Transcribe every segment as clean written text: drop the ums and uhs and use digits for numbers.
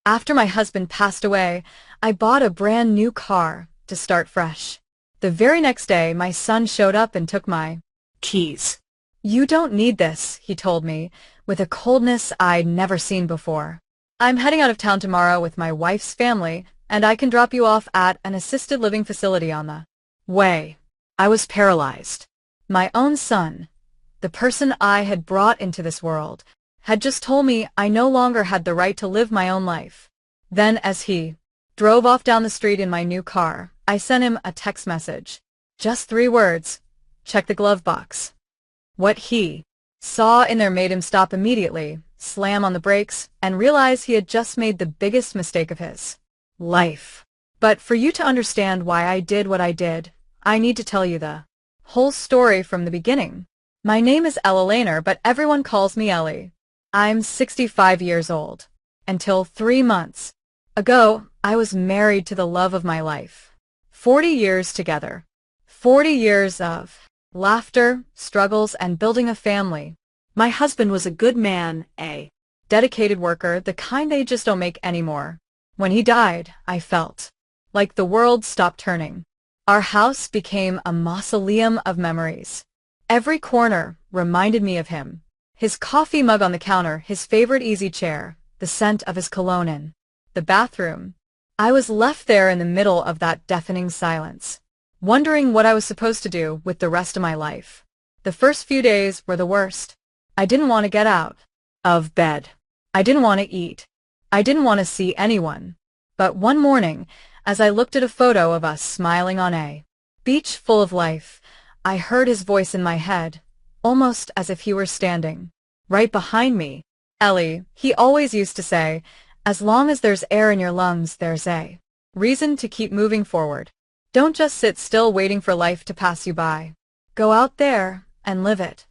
After my husband passed away, I bought a brand new car to start fresh. The very next day, my son showed up and took my keys. You don't need this, he told me, with a coldness I'd never seen before. I'm heading out of town tomorrow with my wife's family, and I can drop you off at an assisted living facility on the way. I was paralyzed. My own son, the person I had brought into this world, had just told me I no longer had the right to live my own life. Then, as he drove off down the street in my new car, I sent him a text message. Just 3 words. Check the glove box. What he saw in there made him stop immediately, slam on the brakes, and realize he had just made the biggest mistake of his life. But for you to understand why I did what I did, I need to tell you the whole story from the beginning. My name is Ella Lehner, but everyone calls me Ellie. I'm 65 years old. Until 3 months ago, I was married to the love of my life. 40 years together. 40 years of laughter, struggles, and building a family. My husband was a good man, a dedicated worker, the kind they just don't make anymore. When he died, I felt like the world stopped turning. Our house became a mausoleum of memories. Every corner reminded me of him. His coffee mug on the counter, his favorite easy chair, the scent of his cologne in the bathroom. I was left there in the middle of that deafening silence, wondering what I was supposed to do with the rest of my life. The first few days were the worst. I didn't want to get out of bed. I didn't want to eat. I didn't want to see anyone. But one morning, as I looked at a photo of us smiling on a beach full of life, I heard his voice in my head, almost as if he were standing right behind me. Ellie, he always used to say, as long as there's air in your lungs, there's a reason to keep moving forward. Don't just sit still waiting for life to pass you by. Go out there and live it.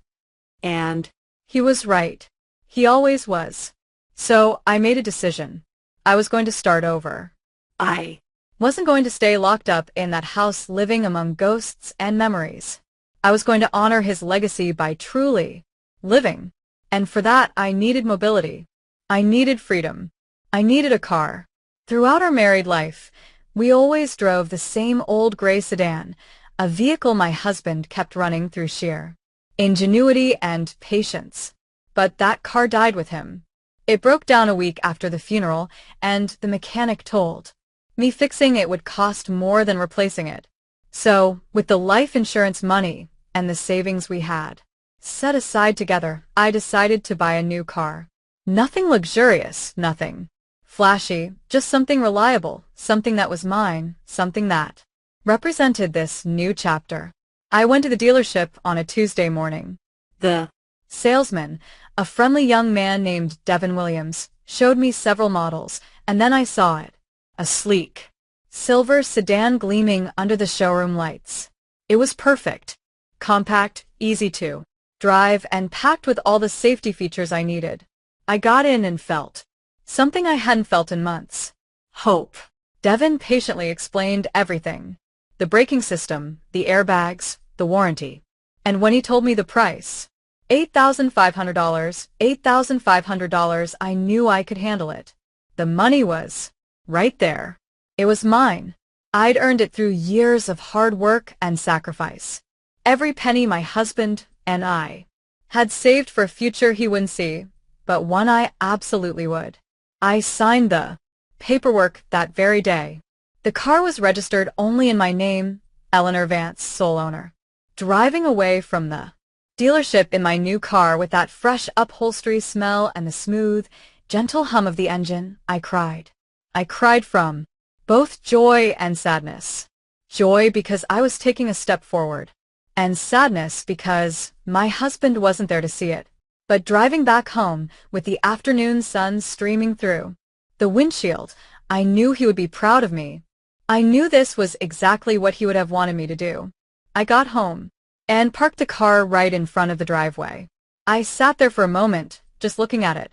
And he was right. He always was. So I made a decision. I was going to start over. I wasn't going to stay locked up in that house living among ghosts and memories. I was going to honor his legacy by truly living. And for that, I needed mobility. I needed freedom. I needed a car. Throughout our married life, we always drove the same old gray sedan, a vehicle my husband kept running through sheer ingenuity and patience. But that car died with him. It broke down a week after the funeral, and the mechanic told me fixing it would cost more than replacing it. So, with the life insurance money and the savings we had set aside together, I decided to buy a new car. Nothing luxurious, nothing flashy, just something reliable, something that was mine, something that represented this new chapter. I went to the dealership on a Tuesday morning. The salesman, a friendly young man named Devin Williams, showed me several models, and then I saw it. A sleek silver sedan gleaming under the showroom lights. It was perfect. Compact, easy to drive, and packed with all the safety features I needed. I got in and felt something I hadn't felt in months. Hope. Devin patiently explained everything. The braking system, the airbags, the warranty. And when he told me the price, $8,500, I knew I could handle it. The money was right there. It was mine. I'd earned it through years of hard work and sacrifice. Every penny my husband and I had saved for a future he wouldn't see, but one I absolutely would. I signed the paperwork that very day. The car was registered only in my name, Eleanor Vance, sole owner. Driving away from the dealership in my new car with that fresh upholstery smell and the smooth, gentle hum of the engine, I cried. I cried from both joy and sadness. Joy because I was taking a step forward, and sadness because my husband wasn't there to see it. But driving back home, with the afternoon sun streaming through the windshield, I knew he would be proud of me. I knew this was exactly what he would have wanted me to do. I got home and parked the car right in front of the driveway. I sat there for a moment, just looking at it.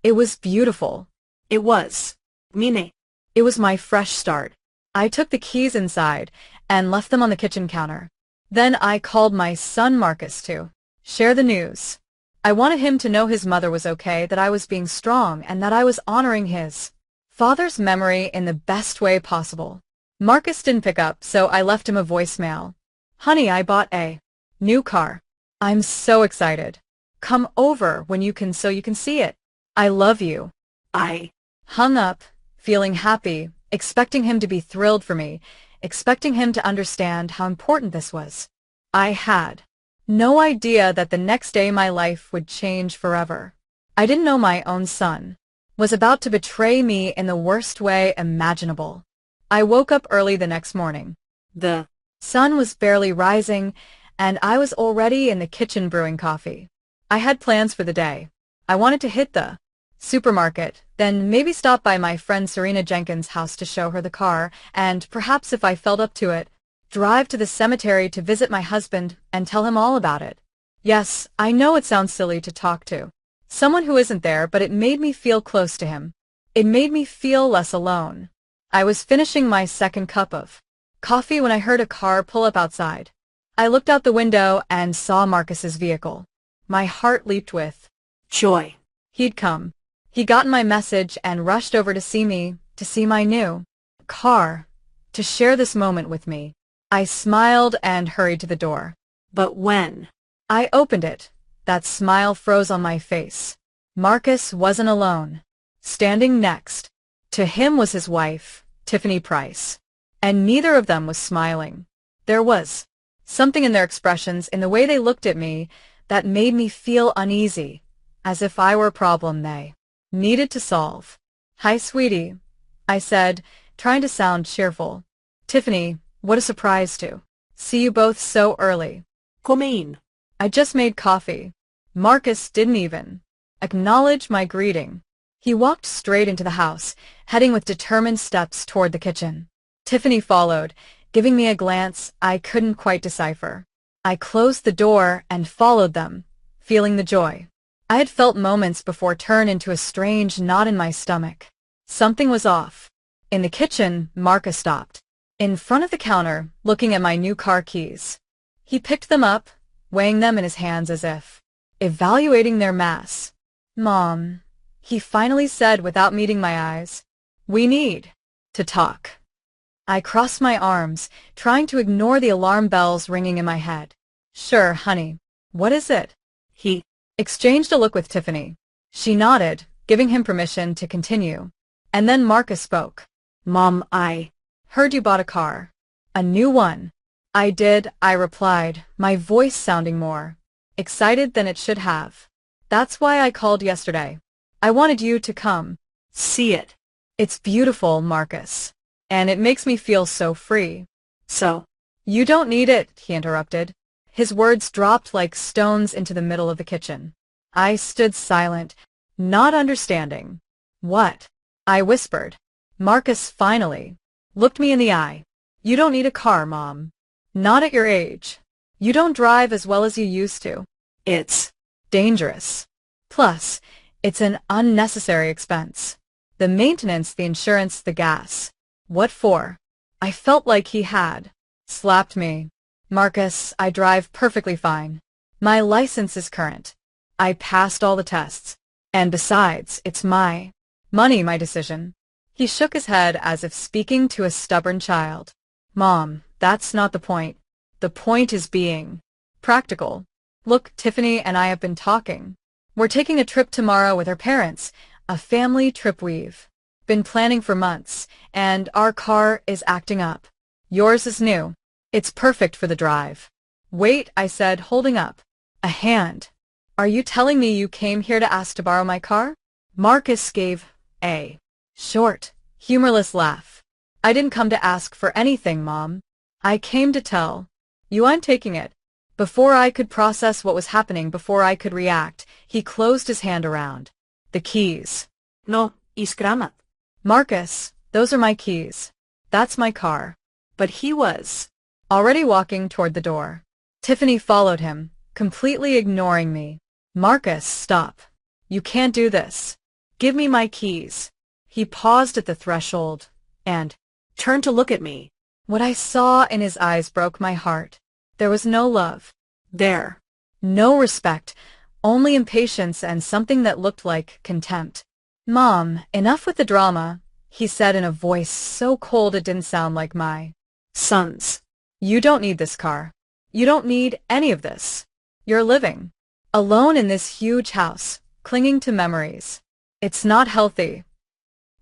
It was beautiful. It was meaning. It was my fresh start. I took the keys inside and left them on the kitchen counter. Then I called my son Marcus to share the news. I wanted him to know his mother was okay, that I was being strong, and that I was honoring his father's memory in the best way possible. Marcus didn't pick up, so I left him a voicemail. Honey, I bought a new car. I'm so excited. Come over when you can so you can see it. I love you. I hung up, feeling happy, expecting him to be thrilled for me, expecting him to understand how important this was. I had no idea that the next day my life would change forever. I didn't know my own son was about to betray me in the worst way imaginable. I woke up early the next morning. The sun was barely rising, and I was already in the kitchen brewing coffee. I had plans for the day. I wanted to hit the supermarket, then maybe stop by my friend Serena Jenkins' house to show her the car, and perhaps if I felt up to it, drive to the cemetery to visit my husband and tell him all about it. Yes, I know it sounds silly to talk to someone who isn't there, but it made me feel close to him. It made me feel less alone. I was finishing my second cup of coffee when I heard a car pull up outside. I looked out the window and saw Marcus's vehicle. My heart leaped with joy. He'd come. He'd gotten my message and rushed over to see me, to see my new car, to share this moment with me. I smiled and hurried to the door. But when I opened it, that smile froze on my face. Marcus wasn't alone. Standing next to him was his wife, Tiffany Price. And neither of them was smiling. There was something in their expressions, in the way they looked at me, that made me feel uneasy, as if I were a problem they needed to solve. Hi, sweetie, I said, trying to sound cheerful. Tiffany, what a surprise to see you both so early. Come in. I just made coffee. Marcus didn't even acknowledge my greeting. He walked straight into the house, heading with determined steps toward the kitchen. Tiffany followed, giving me a glance I couldn't quite decipher. I closed the door and followed them, feeling the joy I had felt moments before turn into a strange knot in my stomach. Something was off. In the kitchen, Marcus stopped, in front of the counter, looking at my new car keys. He picked them up, weighing them in his hands as if evaluating their mass. Mom, he finally said without meeting my eyes, we need to talk. I crossed my arms, trying to ignore the alarm bells ringing in my head. Sure, honey. What is it? He exchanged a look with Tiffany. She nodded, giving him permission to continue. And then Marcus spoke. Mom, I heard you bought a car. A new one. I did, I replied, my voice sounding more excited than it should have. That's why I called yesterday. I wanted you to come see it. It's beautiful, Marcus. And it makes me feel so free. So, you don't need it, he interrupted. His words dropped like stones into the middle of the kitchen. I stood silent, not understanding. What? I whispered. Marcus finally looked me in the eye. You don't need a car, Mom. Not at your age. You don't drive as well as you used to. It's dangerous. Plus, it's an unnecessary expense. The maintenance, the insurance, the gas. What for? I felt like he had slapped me. Marcus, I drive perfectly fine. My license is current. I passed all the tests. And besides, it's my money, my decision. He shook his head as if speaking to a stubborn child. Mom, that's not the point. The point is being practical. Look, Tiffany and I have been talking. We're taking a trip tomorrow with our parents, a family trip we've been planning for months, and our car is acting up. Yours is new. It's perfect for the drive. Wait, I said, holding up a hand. Are you telling me you came here to ask to borrow my car? Marcus gave a short, humorless laugh. I didn't come to ask for anything, Mom. I came to tell you I'm taking it. Before I could process what was happening, before I could react, he closed his hand around the keys. No, iskramat. Marcus, those are my keys. That's my car. But he was already walking toward the door. Tiffany followed him, completely ignoring me. Marcus, stop. You can't do this. Give me my keys. He paused at the threshold and turned to look at me. What I saw in his eyes broke my heart. There was no love there. No respect, only impatience and something that looked like contempt. Mom, enough with the drama. he said in a voice so cold it didn't sound like my son's. You don't need this car. You don't need any of this. You're living alone in this huge house, clinging to memories. It's not healthy.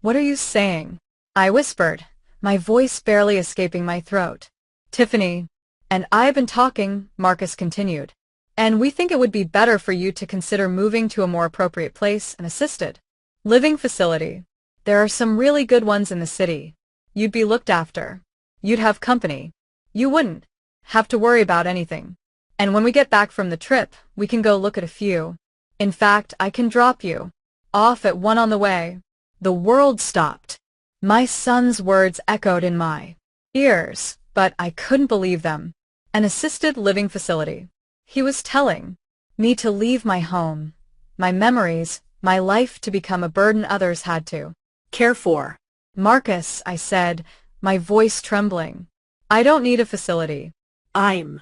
What are you saying? I whispered, my voice barely escaping my throat. Tiffany and I have been talking, Marcus continued, and we think it would be better for you to consider moving to a more appropriate place, an assisted living facility. There are some really good ones in the city. You'd be looked after. You'd have company. You wouldn't have to worry about anything. And when we get back from the trip, we can go look at a few. In fact, I can drop you off at one on the way. The world stopped. My son's words echoed in my ears, but I couldn't believe them. An assisted living facility. He was telling me to leave my home, my memories, my life to become a burden others had to care for. Marcus, I said, my voice trembling. I don't need a facility. I'm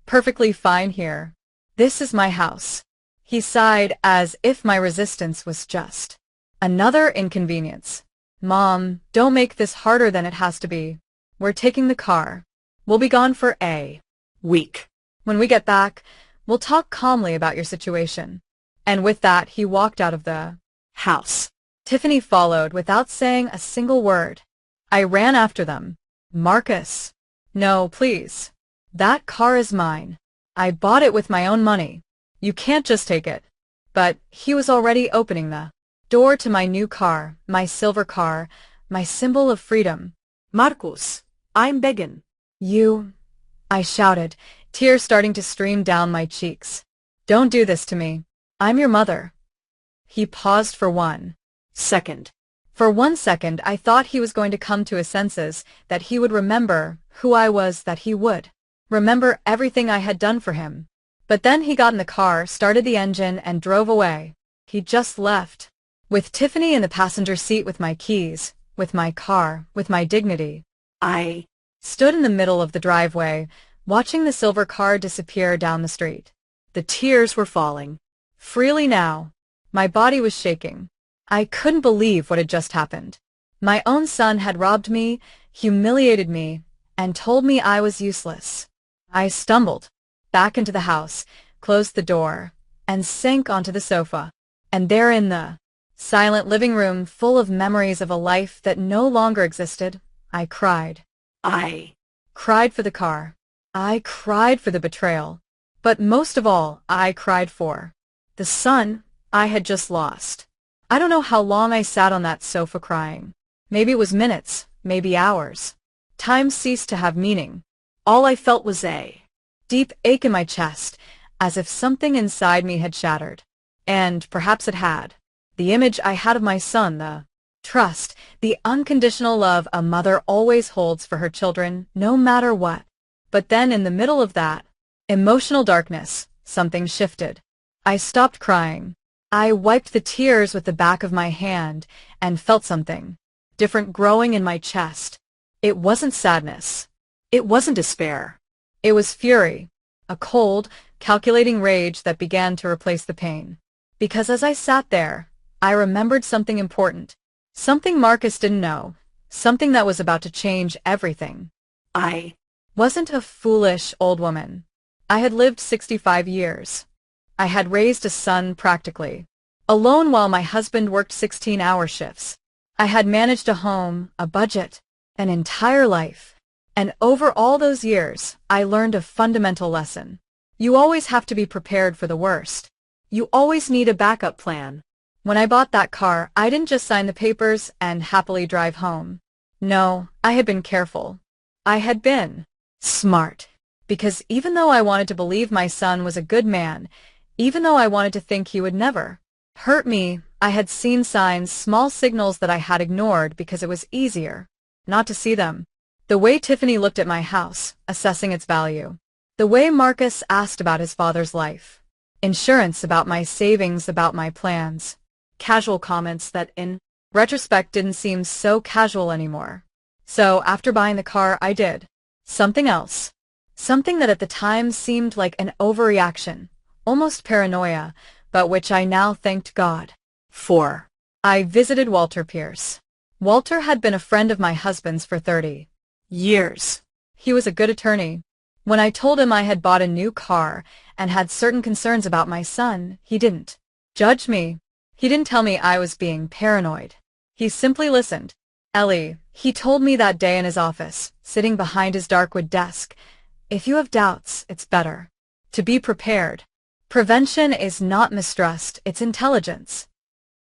perfectly fine here. This is my house. He sighed as if my resistance was just another inconvenience. Mom, don't make this harder than it has to be. We're taking the car. We'll be gone for a week. When we get back, we'll talk calmly about your situation. And with that, he walked out of the house. Tiffany followed without saying a single word. I ran after them. Marcus. No, please. That car is mine. I bought it with my own money. You can't just take it. But he was already opening the door to my new car, my silver car, my symbol of freedom. Marcus, I'm begging. You, I shouted, tears starting to stream down my cheeks. Don't do this to me. I'm your mother. He paused for 1 second. For 1 second, I thought he was going to come to his senses, that he would remember who I was, that he would remember everything I had done for him. But then he got in the car, started the engine, and drove away. He just left. With Tiffany in the passenger seat with my keys, with my car, with my dignity. I stood in the middle of the driveway, watching the silver car disappear down the street. The tears were falling freely now. My body was shaking. I couldn't believe what had just happened. My own son had robbed me, humiliated me, and told me I was useless. I stumbled back into the house, closed the door, and sank onto the sofa. And there in the silent living room, full of memories of a life that no longer existed, I cried. I cried for the car. I cried for the betrayal. But most of all, I cried for the son I had just lost. I don't know how long I sat on that sofa crying. Maybe it was minutes, maybe hours. Time ceased to have meaning. All I felt was a deep ache in my chest, as if something inside me had shattered. And perhaps it had. The image I had of my son, the trust, the unconditional love a mother always holds for her children, no matter what. But then in the middle of that emotional darkness, something shifted. I stopped crying. I wiped the tears with the back of my hand and felt something different growing in my chest. It wasn't sadness. It wasn't despair. It was fury, a cold, calculating rage that began to replace the pain. Because as I sat there, I remembered something important, something Marcus didn't know, something that was about to change everything. I wasn't a foolish old woman. I had lived 65 years. I had raised a son practically alone while my husband worked 16-hour shifts. I had managed a home, a budget, an entire life. And over all those years, I learned a fundamental lesson. You always have to be prepared for the worst. You always need a backup plan. When I bought that car, I didn't just sign the papers and happily drive home. No, I had been careful. I had been smart. Because even though I wanted to believe my son was a good man, even though I wanted to think he would never hurt me, I had seen signs, small signals that I had ignored because it was easier not to see them. The way Tiffany looked at my house, assessing its value. The way Marcus asked about his father's life. Insurance, about my savings, about my plans. Casual comments that in retrospect didn't seem so casual anymore. So after buying the car, I did something else. Something that at the time seemed like an overreaction, almost paranoia, but which I now thanked God for. I visited Walter Pierce. Walter had been a friend of my husband's for 30 years. He was a good attorney. When I told him I had bought a new car and had certain concerns about my son, he didn't judge me. He didn't tell me I was being paranoid. He simply listened. Ellie, he told me that day in his office, sitting behind his dark wood desk, if you have doubts, it's better to be prepared. Prevention is not mistrust, it's intelligence.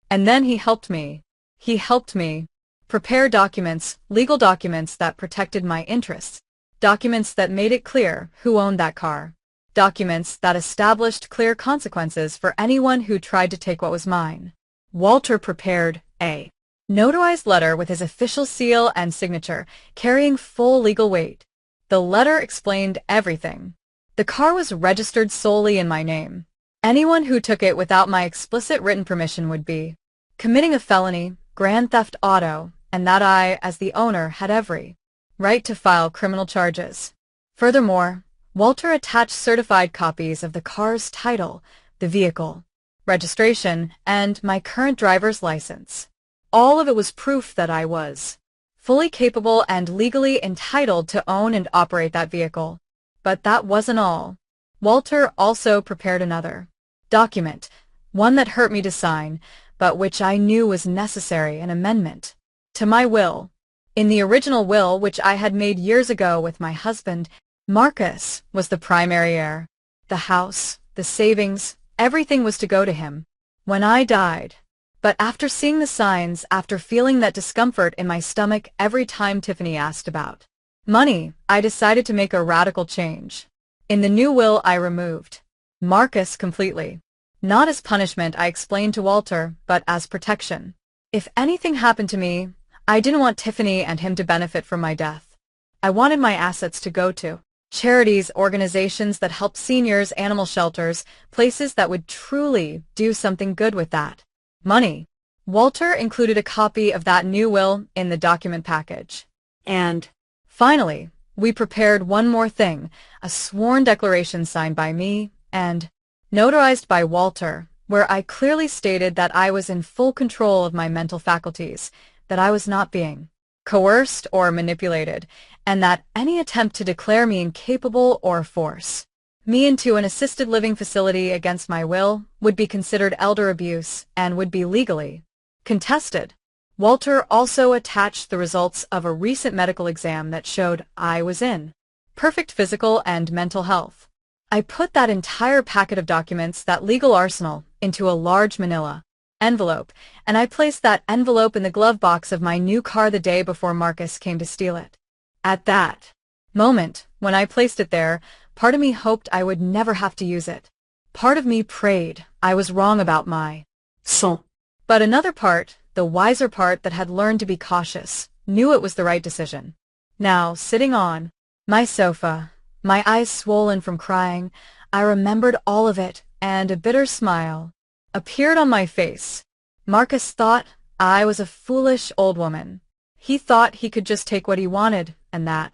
And then he helped me. He helped me prepare documents, legal documents that protected my interests, documents that made it clear who owned that car, documents that established clear consequences for anyone who tried to take what was mine. Walter prepared a notarized letter with his official seal and signature, carrying full legal weight. The letter explained everything. The car was registered solely in my name. Anyone who took it without my explicit written permission would be committing a felony, grand theft auto, and that I, as the owner, had every right to file criminal charges. Furthermore, Walter attached certified copies of the car's title, the vehicle, registration, and my current driver's license. All of it was proof that I was fully capable and legally entitled to own and operate that vehicle. But that wasn't all. Walter also prepared another document, one that hurt me to sign, but which I knew was necessary, an amendment to my will. In the original will, which I had made years ago with my husband, Marcus was the primary heir. The house, the savings, everything was to go to him when I died. But after seeing the signs, after feeling that discomfort in my stomach every time Tiffany asked about money, I decided to make a radical change. In the new will, I removed Marcus completely. Not as punishment, I explained to Walter, but as protection. If anything happened to me, I didn't want Tiffany and him to benefit from my death. I wanted my assets to go to charities, organizations that help seniors, animal shelters, places that would truly do something good with that money. Walter included a copy of that new will in the document package. And finally, we prepared one more thing, a sworn declaration signed by me and notarized by Walter, where I clearly stated that I was in full control of my mental faculties, that I was not being coerced or manipulated, and that any attempt to declare me incapable or force me into an assisted living facility against my will would be considered elder abuse and would be legally contested. Walter also attached the results of a recent medical exam that showed I was in perfect physical and mental health. I put that entire packet of documents, that legal arsenal, into a large manila envelope, and I placed that envelope in the glove box of my new car the day before Marcus came to steal it. At that moment, when I placed it there, part of me hoped I would never have to use it. Part of me prayed I was wrong about my soul. But another part, the wiser part that had learned to be cautious, knew it was the right decision. Now, sitting on my sofa, my eyes swollen from crying, I remembered all of it, and a bitter smile appeared on my face. Marcus thought I was a foolish old woman. He thought he could just take what he wanted, and that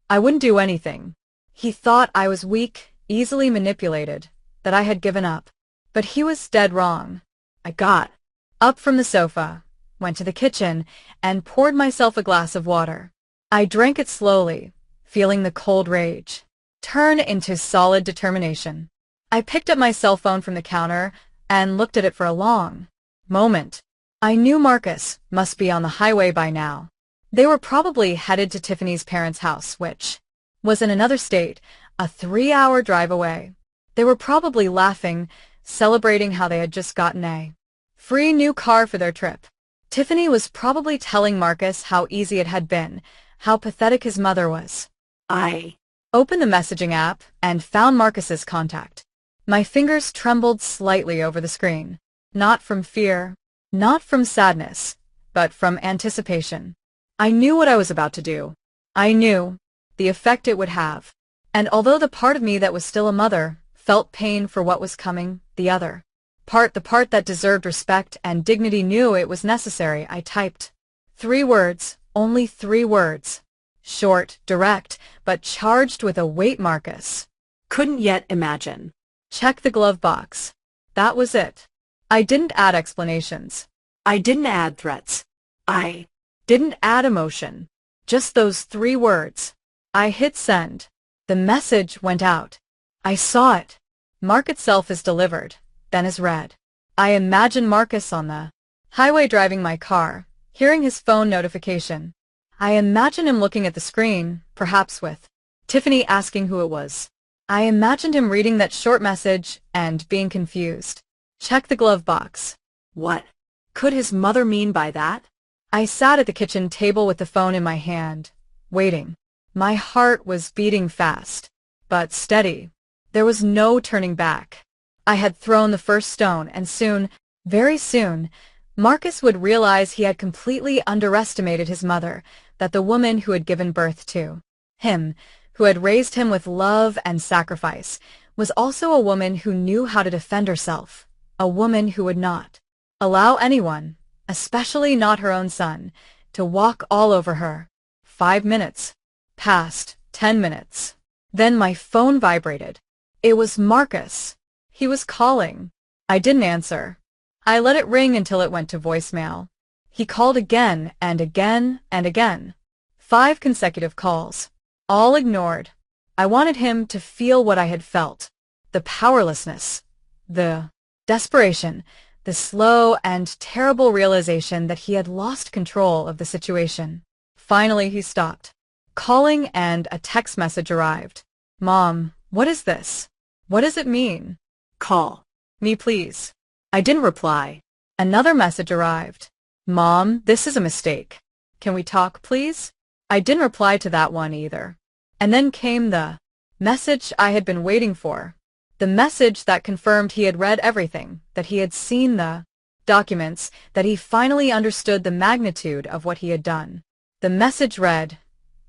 I wouldn't do anything. He thought I was weak, easily manipulated, that I had given up. But he was dead wrong. I got up from the sofa, went to the kitchen, and poured myself a glass of water. I drank it slowly, feeling the cold rage turn into solid determination. I picked up my cell phone from the counter and looked at it for a long moment. I knew Marcus must be on the highway by now. They were probably headed to Tiffany's parents' house, which was in another state, a 3-hour drive away. They were probably laughing, celebrating how they had just gotten a free new car for their trip. Tiffany was probably telling Marcus how easy it had been, how pathetic his mother was. I opened the messaging app and found Marcus's contact. My fingers trembled slightly over the screen, not from fear, not from sadness, but from anticipation. I knew what I was about to do. I knew the effect it would have. And although the part of me that was still a mother felt pain for what was coming, the other part, the part that deserved respect and dignity, knew it was necessary. I typed 3 words, only 3 words. Short, direct, but charged with a weight Marcus couldn't yet imagine. Check the glove box. That was it. I didn't add explanations. I didn't add threats. I Didn't add emotion. Just those 3 words. I hit send. The message went out. I saw it. Mark itself is delivered, then is read. I imagine Marcus on the highway driving my car, hearing his phone notification. I imagine him looking at the screen, perhaps with Tiffany asking who it was. I imagined him reading that short message and being confused. Check the glove box. What could his mother mean by that? I sat at the kitchen table with the phone in my hand, waiting. My heart was beating fast, but steady. There was no turning back. I had thrown the first stone, and soon, very soon, Marcus would realize he had completely underestimated his mother, that the woman who had given birth to him, who had raised him with love and sacrifice, was also a woman who knew how to defend herself, a woman who would not allow anyone, especially not her own son, to walk all over her. 5 minutes passed, 10 minutes. Then my phone vibrated. It was Marcus. He was calling. I didn't answer. I let it ring until it went to voicemail. He called again and again and again. 5 consecutive calls. All ignored. I wanted him to feel what I had felt. The powerlessness. The desperation. The slow and terrible realization that he had lost control of the situation. Finally he stopped calling and a text message arrived. Mom, what is this? What does it mean? Call me, please. I didn't reply. Another message arrived. Mom, this is a mistake. Can we talk, please? I didn't reply to that one either. And then came the message I had been waiting for. The message that confirmed he had read everything, that he had seen the documents, that he finally understood the magnitude of what he had done. The message read,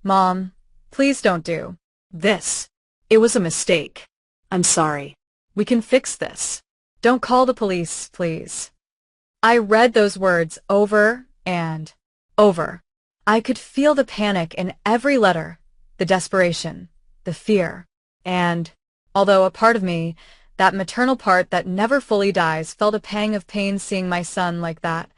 Mom, please don't do this. It was a mistake. I'm sorry. We can fix this. Don't call the police, please. I read those words over and over. I could feel the panic in every letter, the desperation, the fear, and, although a part of me, that maternal part that never fully dies, felt a pang of pain seeing my son like that,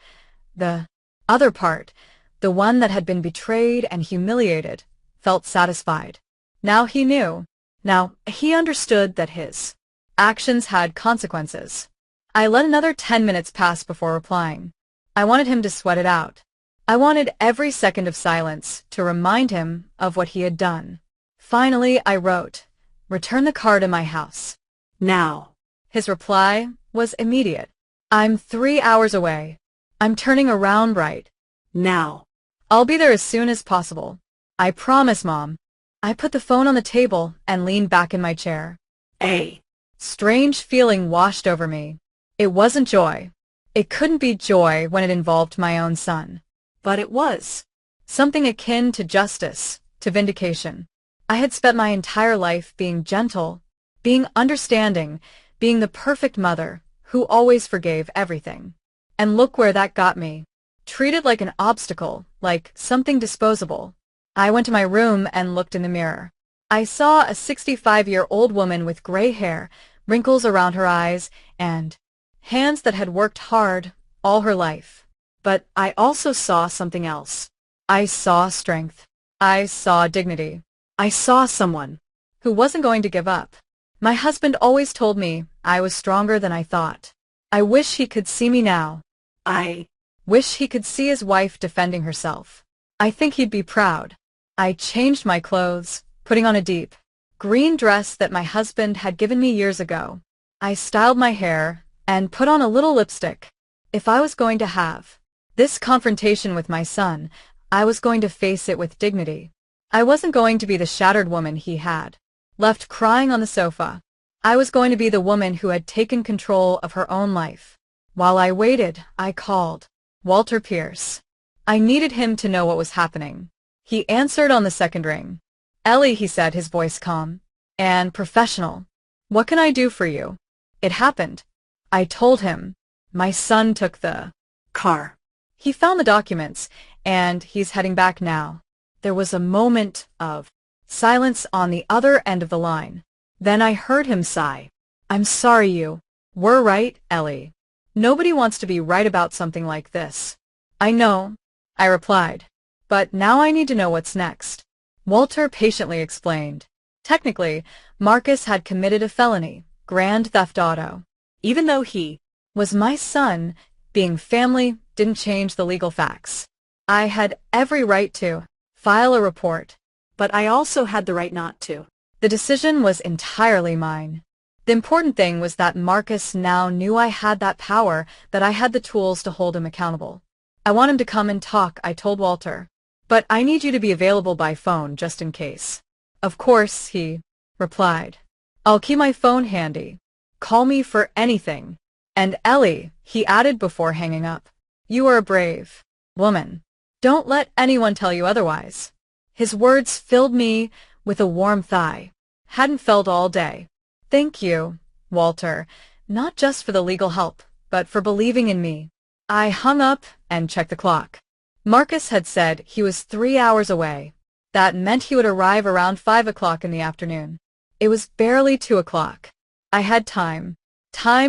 the other part, the one that had been betrayed and humiliated, felt satisfied. Now he knew. Now he understood that his actions had consequences. I let another 10 minutes pass before replying. I wanted him to sweat it out. I wanted every second of silence to remind him of what he had done. Finally, I wrote, Return the car to my house. Now. His reply was immediate. I'm 3 hours away. I'm turning around right now. I'll be there as soon as possible. I promise, Mom. I put the phone on the table and leaned back in my chair. A strange feeling washed over me. It wasn't joy. It couldn't be joy when it involved my own son. But it was something akin to justice, to vindication. I had spent my entire life being gentle, being understanding, being the perfect mother who always forgave everything. And look where that got me. Treated like an obstacle, like something disposable. I went to my room and looked in the mirror. I saw a 65-year-old woman with gray hair, wrinkles around her eyes, and hands that had worked hard all her life. But I also saw something else. I saw strength. I saw dignity. I saw someone who wasn't going to give up. My husband always told me I was stronger than I thought. I wish he could see me now. I wish he could see his wife defending herself. I think he'd be proud. I changed my clothes, putting on a deep green dress that my husband had given me years ago. I styled my hair and put on a little lipstick. If I was going to have this confrontation with my son, I was going to face it with dignity. I wasn't going to be the shattered woman he had left crying on the sofa. I was going to be the woman who had taken control of her own life. While I waited, I called Walter Pierce. I needed him to know what was happening. He answered on the second ring. Ellie, he said, his voice calm and professional. What can I do for you? It happened. I told him. My son took the car. He found the documents, and he's heading back now. There was a moment of silence on the other end of the line. Then I heard him sigh. I'm sorry you were right, Ellie. Nobody wants to be right about something like this. I know. I replied. But now I need to know what's next. Walter patiently explained. Technically, Marcus had committed a felony, grand theft auto. Even though he was my son, being family didn't change the legal facts. I had every right to file a report, but I also had the right not to. The decision was entirely mine. The important thing was that Marcus now knew I had that power, that I had the tools to hold him accountable. I want him to come and talk, I told Walter. But I need you to be available by phone just in case. Of course, he replied. I'll keep my phone handy. Call me for anything. And Ellie, he added before hanging up. You are a brave woman. Don't let anyone tell you otherwise. His words filled me with a warmth I hadn't felt all day. Thank you, Walter, not just for the legal help, but for believing in me. I hung up and checked the clock. Marcus had said he was 3 hours away. That meant he would arrive around 5 o'clock in the afternoon. It was barely 2 o'clock. I had time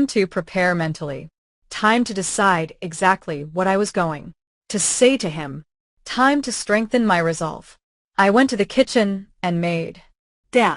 to prepare mentally, time to decide exactly what I was going to say to him, time to strengthen my resolve. I went to the kitchen and made tea.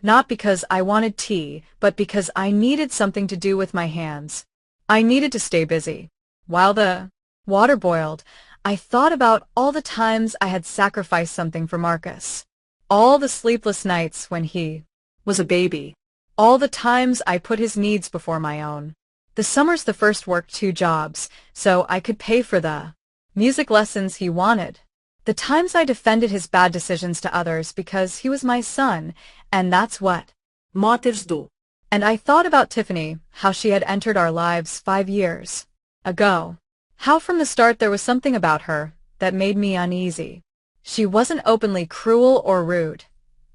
Not because I wanted tea, but because I needed something to do with my hands. I needed to stay busy. While the water boiled, I thought about all the times I had sacrificed something for Marcus. All the sleepless nights when he was a baby. All the times I put his needs before my own. The summers the first worked 2 jobs, so I could pay for the music lessons he wanted. The times I defended his bad decisions to others because he was my son, and that's what mothers do. And I thought about Tiffany, how she had entered our lives 5 years ago. How from the start there was something about her that made me uneasy. She wasn't openly cruel or rude,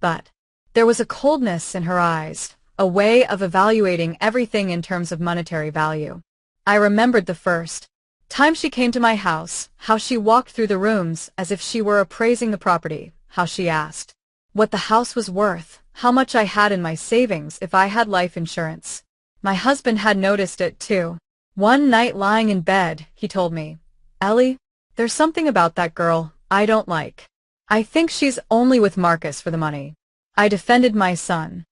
but there was a coldness in her eyes, a way of evaluating everything in terms of monetary value. I remembered the first time she came to my house, how she walked through the rooms as if she were appraising the property, how she asked what the house was worth, how much I had in my savings if I had life insurance. My husband had noticed it too. One night lying in bed, he told me, Ellie, there's something about that girl I don't like. I think she's only with Marcus for the money. I defended my son.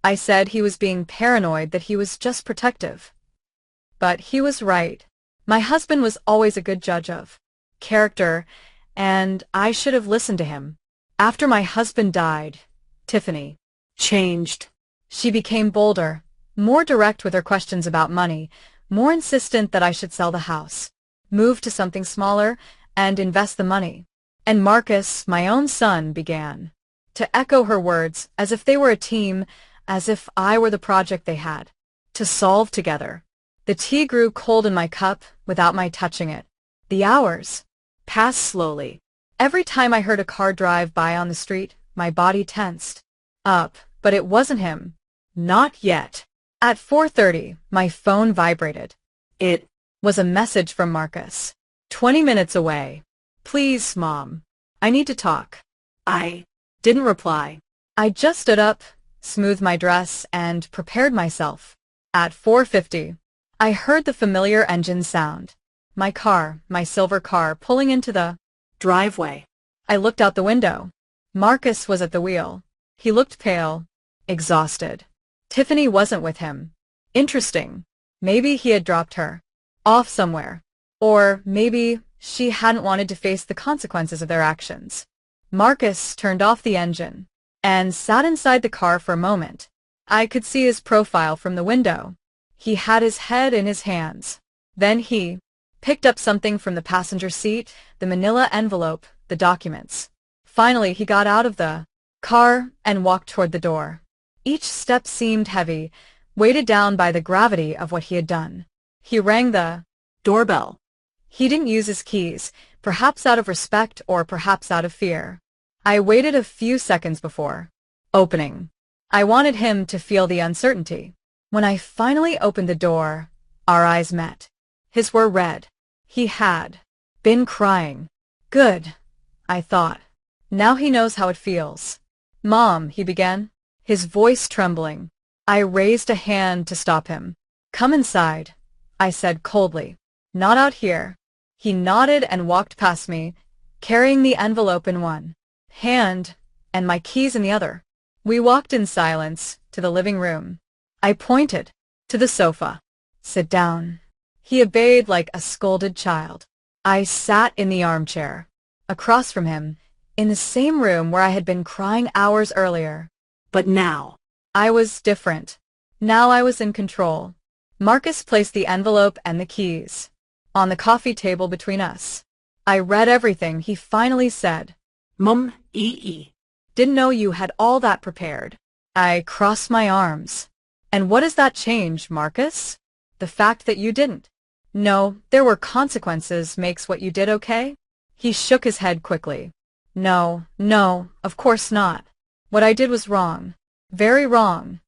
I said he was being paranoid, that he was just protective. But he was right. My husband was always a good judge of character, and I should have listened to him. After my husband died, Tiffany changed. She became bolder, more direct with her questions about money, more insistent that I should sell the house, move to something smaller, and invest the money. And Marcus, my own son, began to echo her words as if they were a team, as if I were the project they had to solve together. The tea grew cold in my cup without my touching it. The hours passed slowly. Every time I heard a car drive by on the street, my body tensed up, but it wasn't him. Not yet. At 4:30, my phone vibrated. It was a message from Marcus. 20 minutes away. Please, Mom. I need to talk. I didn't reply. I just stood up, smoothed my dress, and prepared myself. At 4:50, I heard the familiar engine sound. My car, my silver car, pulling into the driveway. I looked out the window. Marcus was at the wheel. He looked pale, exhausted. Tiffany wasn't with him. Interesting. Maybe he had dropped her off somewhere. Or maybe she hadn't wanted to face the consequences of their actions. Marcus turned off the engine and sat inside the car for a moment. I could see his profile from the window. He had his head in his hands. Then he picked up something from the passenger seat, the manila envelope, the documents. Finally, he got out of the car and walked toward the door. Each step seemed heavy, weighted down by the gravity of what he had done. He rang the doorbell. He didn't use his keys, perhaps out of respect or perhaps out of fear. I waited a few seconds before opening. I wanted him to feel the uncertainty. When I finally opened the door, our eyes met. His were red. He had been crying. Good, I thought. Now he knows how it feels. Mom, he began, his voice trembling. I raised a hand to stop him. Come inside, I said coldly. Not out here. He nodded and walked past me, carrying the envelope in one hand and my keys in the other. We walked in silence to the living room. I pointed to the sofa. Sit down. He obeyed like a scolded child. I sat in the armchair, across from him, in the same room where I had been crying hours earlier. But now, I was different. Now I was in control. Marcus placed the envelope and the keys on the coffee table between us. I read everything he finally said. Mum, Didn't know you had all that prepared. I crossed my arms. And what does that change, Marcus? The fact that you didn't. No, there were consequences makes what you did okay? He shook his head quickly. No, of course not. What I did was wrong. Very wrong.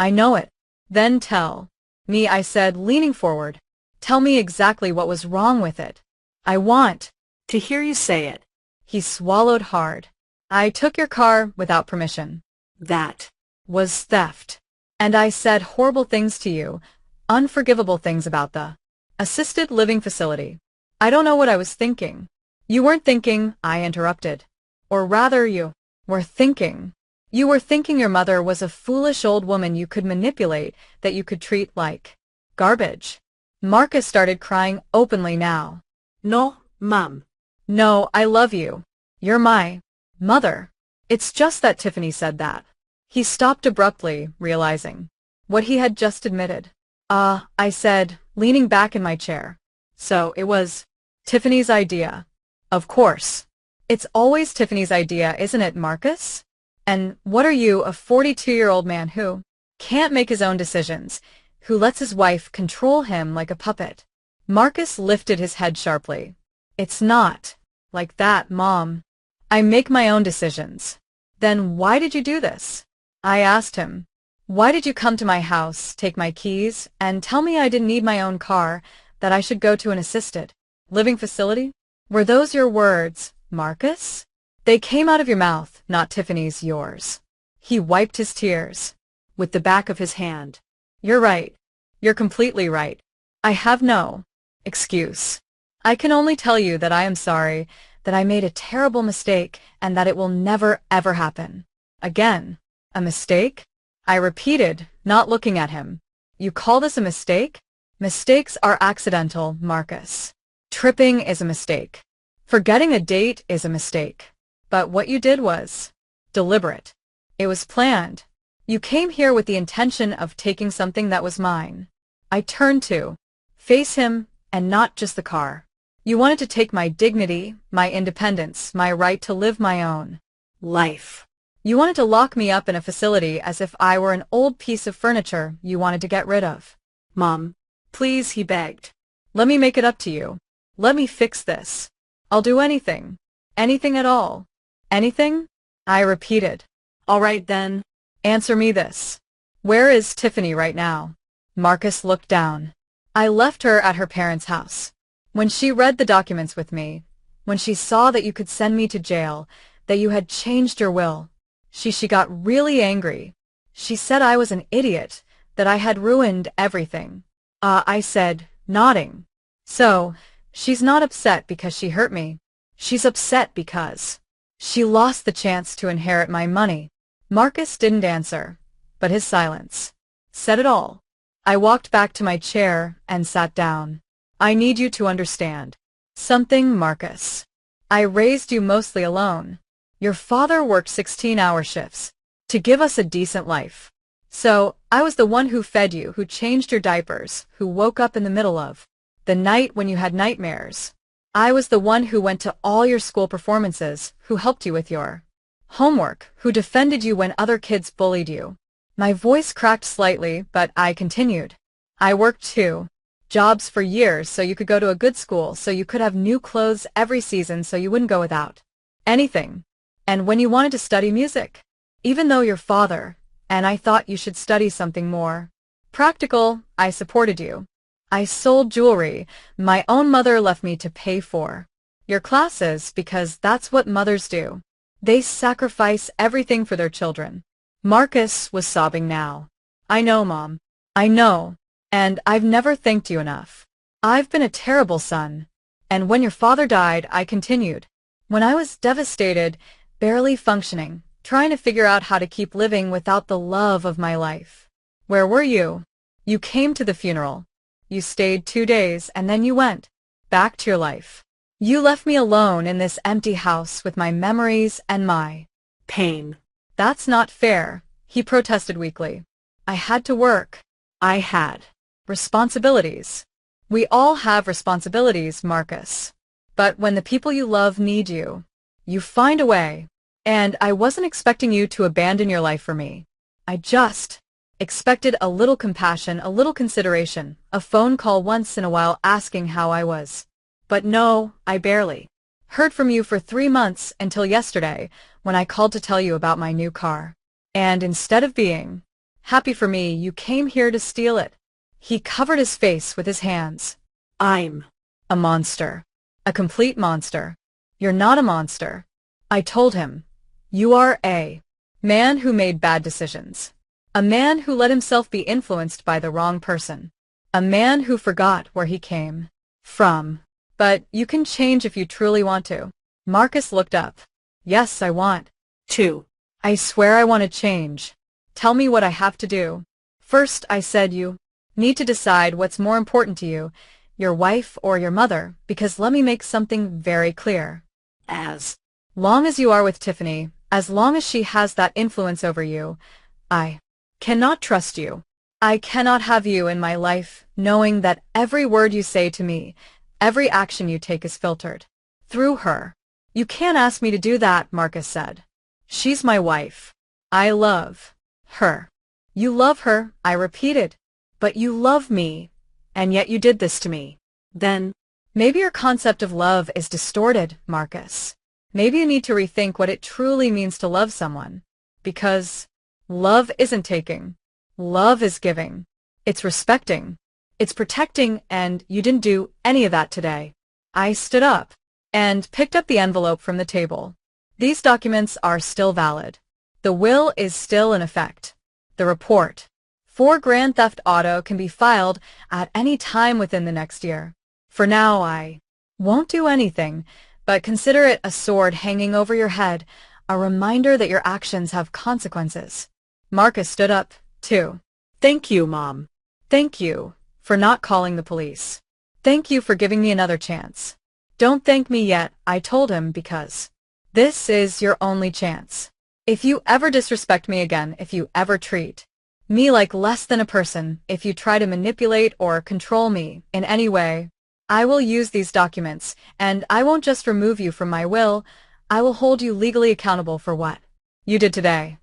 I know it. Then tell me, I said, leaning forward. Tell me exactly what was wrong with it. I want to hear you say it. He swallowed hard. I took your car without permission. That was theft. And I said horrible things to you, unforgivable things about the assisted living facility. I don't know what I was thinking. You weren't thinking, I interrupted. Or rather, you were thinking. You were thinking your mother was a foolish old woman you could manipulate, that you could treat like garbage. Marcus started crying openly now. No, Mum. No, I love you. You're my mother. It's just that Tiffany said that. He stopped abruptly, realizing what he had just admitted. I said, leaning back in my chair. So it was Tiffany's idea. Of course. It's always Tiffany's idea, isn't it, Marcus? And what are you, a 42-year-old man who can't make his own decisions, who lets his wife control him like a puppet? Marcus lifted his head sharply. It's not like that, Mom. I make my own decisions. Then why did you do this? I asked him. Why did you come to my house, take my keys, and tell me I didn't need my own car, that I should go to an assisted living facility? Were those your words, Marcus? They came out of your mouth, not Tiffany's, yours. He wiped his tears with the back of his hand. You're right. You're completely right. I have no excuse. I can only tell you that I am sorry, that I made a terrible mistake, and that it will never, ever happen again. A mistake? I repeated, not looking at him. You call this a mistake? Mistakes are accidental, Marcus. Tripping is a mistake. Forgetting a date is a mistake. But what you did was deliberate. It was planned. You came here with the intention of taking something that was mine. I turned to face him, and not just the car. You wanted to take my dignity, my independence, my right to live my own life. You wanted to lock me up in a facility as if I were an old piece of furniture you wanted to get rid of. Mom, please, he begged. Let me make it up to you. Let me fix this. I'll do anything. Anything at all. Anything? I repeated. All right then. Answer me this. Where is Tiffany right now? Marcus looked down. I left her at her parents' house. When she read the documents with me, when she saw that you could send me to jail, that you had changed your will, she got really angry. She said I was an idiot, that I had ruined everything. I said, nodding. So, she's not upset because she hurt me. She's upset because she lost the chance to inherit my money. Marcus didn't answer, but his silence said it all. I walked back to my chair and sat down. I need you to understand something, Marcus. I raised you mostly alone. Your father worked 16-hour shifts to give us a decent life. So, I was the one who fed you, who changed your diapers, who woke up in the middle of the night when you had nightmares. I was the one who went to all your school performances, who helped you with your homework, who defended you when other kids bullied you. My voice cracked slightly, but I continued. I worked 2 jobs for years so you could go to a good school, so you could have new clothes every season, so you wouldn't go without anything. And when you wanted to study music, even though your father and I thought you should study something more practical, I supported you. I sold jewelry my own mother left me to pay for your classes, because that's what mothers do. They sacrifice everything for their children. Marcus was sobbing now. I know, Mom. I know. And I've never thanked you enough. I've been a terrible son. And when your father died, I continued When I was devastated, barely functioning, trying to figure out how to keep living without the love of my life. Where were you? You came to the funeral. You stayed 2 days and then you went back to your life. You left me alone in this empty house with my memories and my pain. That's not fair, he protested weakly. I had to work. I had responsibilities. We all have responsibilities, Marcus. But when the people you love need you, you find a way. And I wasn't expecting you to abandon your life for me. I just expected a little compassion, a little consideration, a phone call once in a while asking how I was. But no, I barely heard from you for 3 months until yesterday when I called to tell you about my new car. And instead of being happy for me, you came here to steal it. He covered his face with his hands. I'm a monster. A complete monster. You're not a monster. I told him. You are a man who made bad decisions. A man who let himself be influenced by the wrong person. A man who forgot where he came from. But you can change if you truly want to. Marcus looked up. Yes, I want to. I swear I want to change. Tell me what I have to do. First, I said you need to decide what's more important to you, your wife or your mother, because let me make something very clear. As long as you are with Tiffany, as long as she has that influence over you, I cannot trust you. I cannot have you in my life knowing that every word you say to me, every action you take is filtered through her. You can't ask me to do that, Marcus said. She's my wife. I love her. You love her, I repeated. But you love me, and yet you did this to me. Then, maybe your concept of love is distorted, Marcus. Maybe you need to rethink what it truly means to love someone. Because love isn't taking. Love is giving. It's respecting. It's protecting, and you didn't do any of that today. I stood up and picked up the envelope from the table. These documents are still valid. The will is still in effect. The report for Grand Theft Auto can be filed at any time within the next year. For now, I won't do anything, but consider it a sword hanging over your head, a reminder that your actions have consequences. Marcus stood up, too. Thank you, Mom. Thank you for not calling the police. Thank you for giving me another chance. Don't thank me yet, I told him, because this is your only chance. If you ever disrespect me again, if you ever treat me like less than a person, if you try to manipulate or control me in any way, I will use these documents, and I won't just remove you from my will, I will hold you legally accountable for what you did today.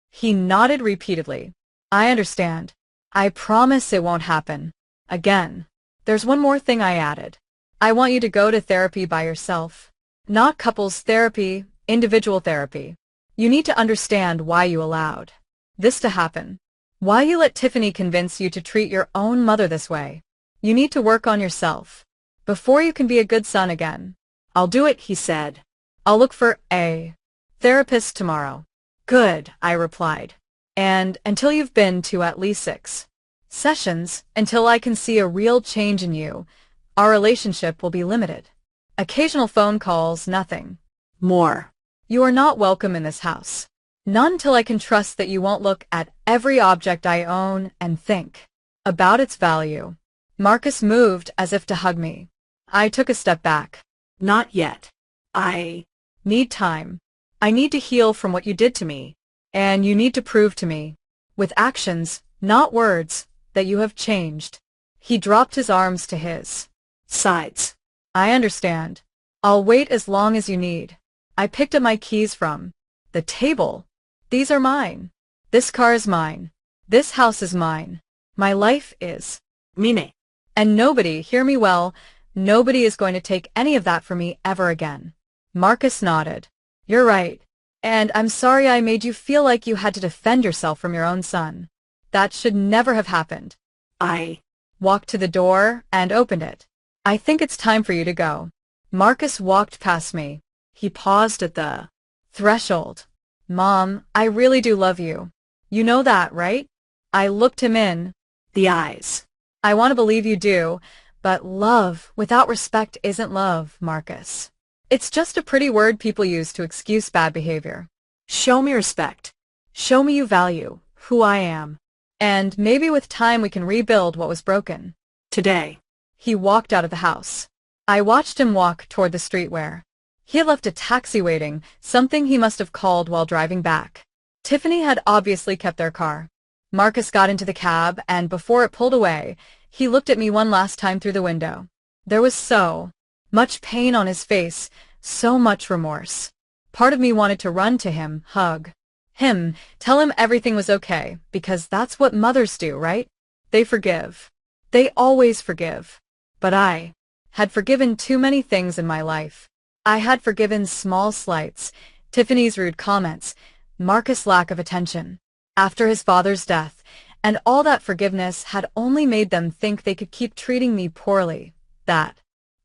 He nodded repeatedly. I understand. I promise it won't happen again. There's one more thing I added. I want you to go to therapy by yourself. Not couples therapy, individual therapy. You need to understand why you allowed this to happen. Why you let Tiffany convince you to treat your own mother this way. You need to work on yourself before you can be a good son again. I'll do it, he said. I'll look for a therapist tomorrow. Good, I replied. And until you've been to at least 6 sessions, until I can see a real change in you, our relationship will be limited. Occasional phone calls, nothing more. You are not welcome in this house. Not until I can trust that you won't look at every object I own and think about its value. Marcus moved as if to hug me. I took a step back. Not yet. I need time. I need to heal from what you did to me. And you need to prove to me, with actions, not words, that you have changed. He dropped his arms to his sides. I understand. I'll wait as long as you need. I picked up my keys from the table. These are mine. This car is mine. This house is mine. My life is mine. And nobody, hear me well, nobody is going to take any of that from me ever again. Marcus nodded. You're right. And I'm sorry I made you feel like you had to defend yourself from your own son. That should never have happened. I walked to the door and opened it. I think it's time for you to go. Marcus walked past me. He paused at the threshold. Mom, I really do love you. You know that, right? I looked him in the eyes. I want to believe you do, but love without respect isn't love, Marcus. It's just a pretty word people use to excuse bad behavior. Show me respect. Show me you value who I am. And maybe with time we can rebuild what was broken. Today. He walked out of the house. I watched him walk toward the street where he had left a taxi waiting, something he must have called while driving back. Tiffany had obviously kept their car. Marcus got into the cab, and before it pulled away, he looked at me one last time through the window. There was so much pain on his face, so much remorse. Part of me wanted to run to him, hug him, tell him everything was okay, because that's what mothers do, right? They forgive. They always forgive. But I had forgiven too many things in my life. I had forgiven small slights, Tiffany's rude comments, Marcus' lack of attention after his father's death, and all that forgiveness had only made them think they could keep treating me poorly, that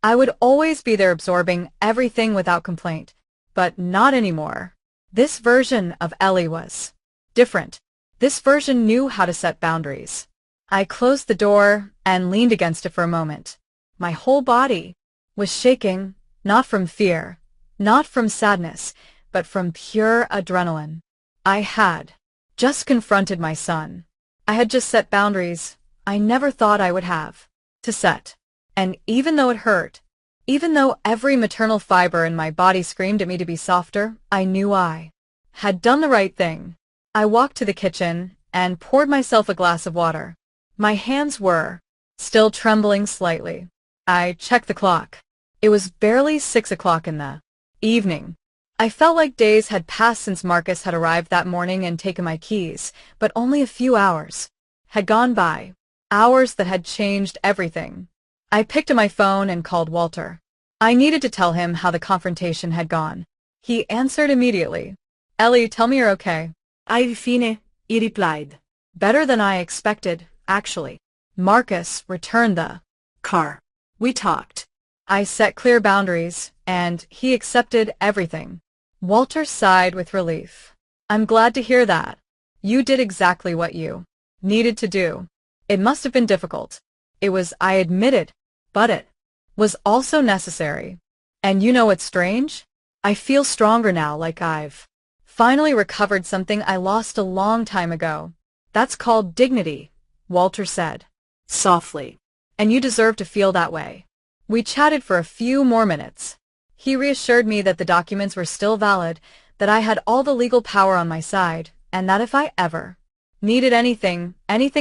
I would always be there absorbing everything without complaint. But not anymore. This version of Ellie was different. This version knew how to set boundaries. I closed the door and leaned against it for a moment. My whole body was shaking, not from fear, not from sadness, but from pure adrenaline. I had just confronted my son. I had just set boundaries I never thought I would have to set. And even though it hurt, even though every maternal fiber in my body screamed at me to be softer, I knew I had done the right thing. I walked to the kitchen and poured myself a glass of water. My hands were still trembling slightly. I checked the clock. It was barely 6 o'clock in the evening. I felt like days had passed since Marcus had arrived that morning and taken my keys, but only a few hours had gone by. Hours that had changed everything. I picked up my phone and called Walter. I needed to tell him how the confrontation had gone. He answered immediately. Ellie, tell me you're okay. Ai fine, he replied. Better than I expected, actually. Marcus returned the car. We talked. I set clear boundaries, and he accepted everything. Walter sighed with relief. I'm glad to hear that. You did exactly what you needed to do. It must have been difficult. It was, I admitted, but it was also necessary. And you know what's strange? I feel stronger now, like I've finally recovered something I lost a long time ago. That's called dignity, Walter said softly. And you deserve to feel that way. We chatted for a few more minutes. He reassured me that the documents were still valid, that I had all the legal power on my side, and that if I ever needed anything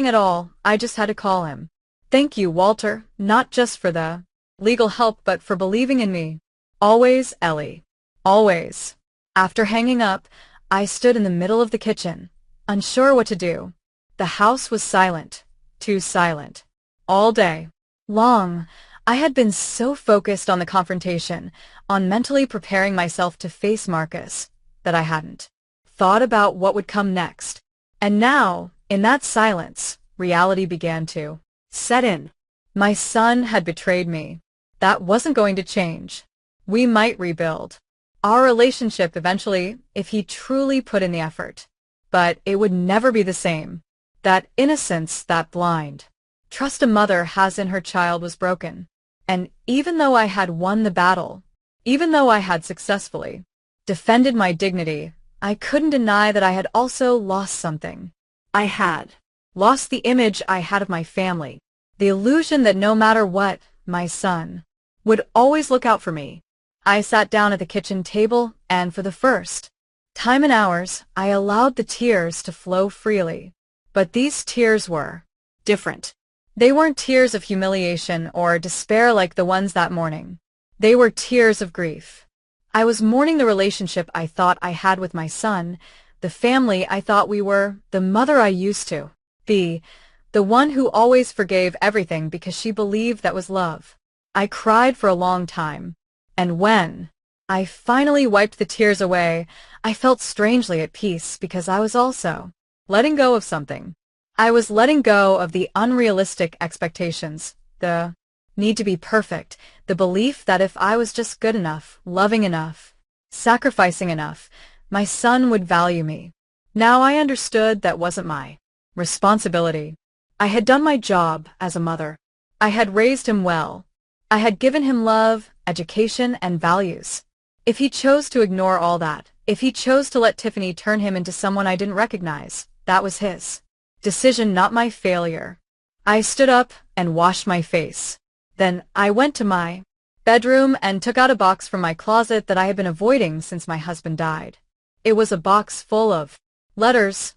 at all, I just had to call him. Thank you, Walter, not just for the legal help but for believing in me. Always, Ellie. Always. After hanging up, I stood in the middle of the kitchen, unsure what to do. The house was silent, too silent. All day long, I had been so focused on the confrontation, on mentally preparing myself to face Marcus, that I hadn't thought about what would come next. And now, in that silence, reality began to set in. My son had betrayed me. That wasn't going to change. We might rebuild our relationship eventually if he truly put in the effort. But it would never be the same. That innocence, that blind trust a mother has in her child was broken. And even though I had won the battle, even though I had successfully defended my dignity, I couldn't deny that I had also lost something. I had lost the image I had of my family, the illusion that no matter what, my son would always look out for me. I sat down at the kitchen table, and for the first time in hours, I allowed the tears to flow freely. But these tears were different. They weren't tears of humiliation or despair like the ones that morning. They were tears of grief. I was mourning the relationship I thought I had with my son, the family I thought we were, the mother I used to be, the one who always forgave everything because she believed that was love. I cried for a long time, and when I finally wiped the tears away, I felt strangely at peace because I was also letting go of something. I was letting go of the unrealistic expectations, the need to be perfect, the belief that if I was just good enough, loving enough, sacrificing enough, my son would value me. Now I understood that wasn't my responsibility. I had done my job as a mother. I had raised him well. I had given him love, education, and values. If he chose to ignore all that, if he chose to let Tiffany turn him into someone I didn't recognize, that was his decision, not my failure. I stood up and washed my face. Then I went to my bedroom and took out a box from my closet that I had been avoiding since my husband died. It was a box full of letters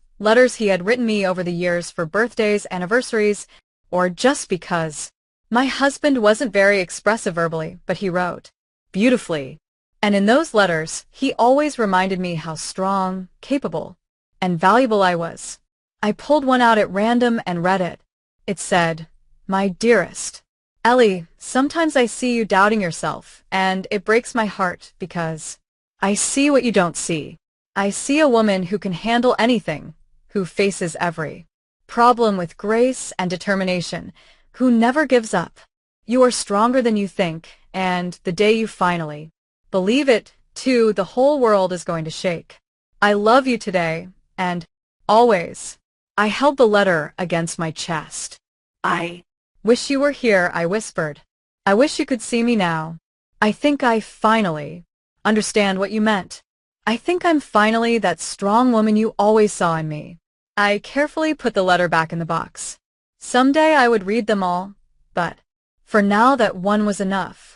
he had written me over the years for birthdays, anniversaries, or just because. My husband wasn't very expressive verbally, but he wrote beautifully. And in those letters, he always reminded me how strong, capable, and valuable I was. I pulled one out at random and read it. It said, "My dearest Ellie, sometimes I see you doubting yourself, and it breaks my heart because I see what you don't see. I see a woman who can handle anything, who faces every problem with grace and determination, who never gives up. You are stronger than you think, and the day you finally believe it, too, the whole world is going to shake. I love you today, and always." I held the letter against my chest. "I wish you were here," I whispered. "I wish you could see me now. I think I finally understand what you meant. I think I'm finally that strong woman you always saw in me." I carefully put the letter back in the box. Someday I would read them all, but for now that one was enough.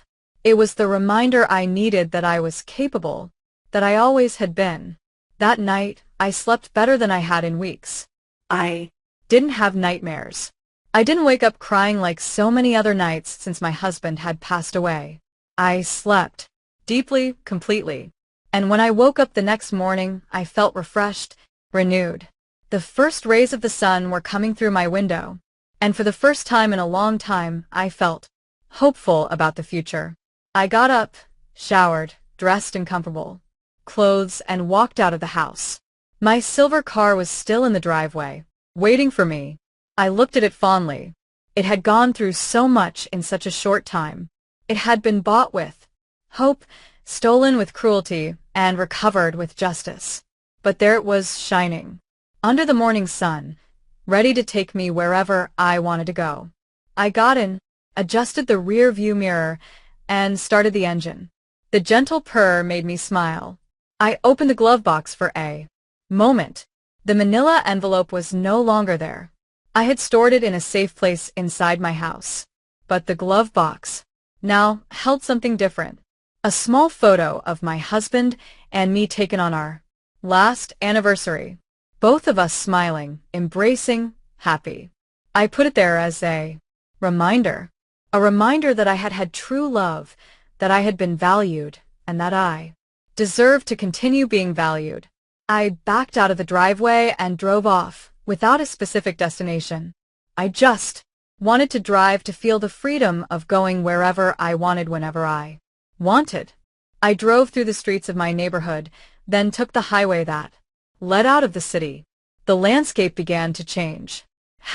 It was the reminder I needed that I was capable, that I always had been. That night, I slept better than I had in weeks. I didn't have nightmares. I didn't wake up crying like so many other nights since my husband had passed away. I slept deeply, completely. And when I woke up the next morning, I felt refreshed, renewed. The first rays of the sun were coming through my window, and for the first time in a long time, I felt hopeful about the future. I got up, showered, dressed in comfortable clothes, and walked out of the house. My silver car was still in the driveway, waiting for me. I looked at it fondly. It had gone through so much in such a short time. It had been bought with hope, stolen with cruelty, and recovered with justice. But there it was, shining under the morning sun, ready to take me wherever I wanted to go. I got in, adjusted the rear view mirror, and started the engine. The gentle purr made me smile. I opened the glove box for a moment. The manila envelope was no longer there. I had stored it in a safe place inside my house. But the glove box now held something different. A small photo of my husband and me taken on our last anniversary. Both of us smiling, embracing, happy. I put it there as a reminder that I had had true love, that I had been valued, and that I deserved to continue being valued. I backed out of the driveway and drove off, without a specific destination. I just wanted to drive, to feel the freedom of going wherever I wanted whenever I wanted. I drove through the streets of my neighborhood, then took the highway that led out of the city. The landscape began to change.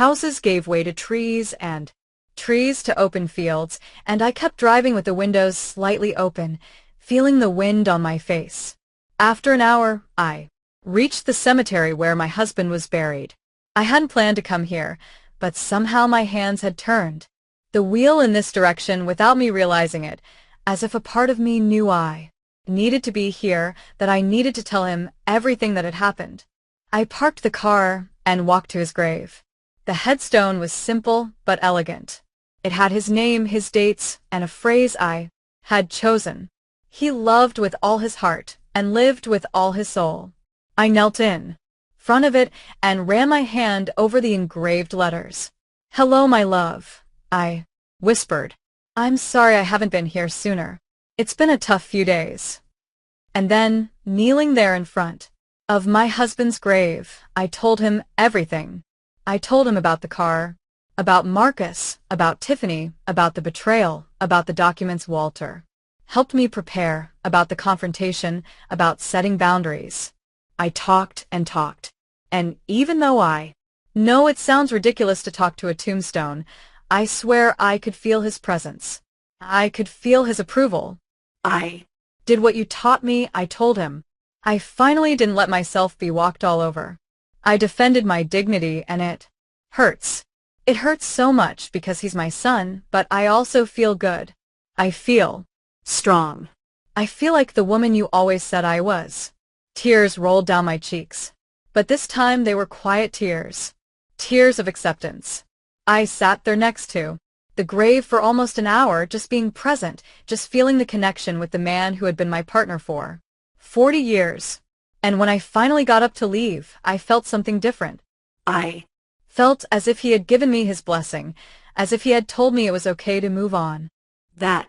Houses gave way to trees, and trees to open fields, and I kept driving with the windows slightly open, feeling the wind on my face. After an hour, I reached the cemetery where my husband was buried. I hadn't planned to come here, but somehow my hands had turned the wheel in this direction without me realizing it, as if a part of me knew I needed to be here, that I needed to tell him everything that had happened. I parked the car and walked to his grave. The headstone was simple but elegant. It had his name, his dates, and a phrase I had chosen. He loved with all his heart and lived with all his soul. I knelt in front of it and ran my hand over the engraved letters. "Hello, my love," I whispered. "I'm sorry I haven't been here sooner. It's been a tough few days." And then, kneeling there in front of my husband's grave, I told him everything. I told him about the car, about Marcus, about Tiffany, about the betrayal, about the documents Walter helped me prepare, about the confrontation, about setting boundaries. I talked and talked. And even though I know it sounds ridiculous to talk to a tombstone, I swear I could feel his presence. I could feel his approval. "I did what you taught me," I told him. I finally didn't let myself be walked all over. I defended my dignity, and it hurts. It hurts so much because he's my son, but I also feel good. I feel strong. I feel like the woman you always said I was. Tears rolled down my cheeks. But this time they were quiet tears. Tears of acceptance. I sat there next to the grave for almost an hour, just being present, just feeling the connection with the man who had been my partner for 40 years. And when I finally got up to leave, I felt something different. I felt as if he had given me his blessing, as if he had told me it was okay to move on. That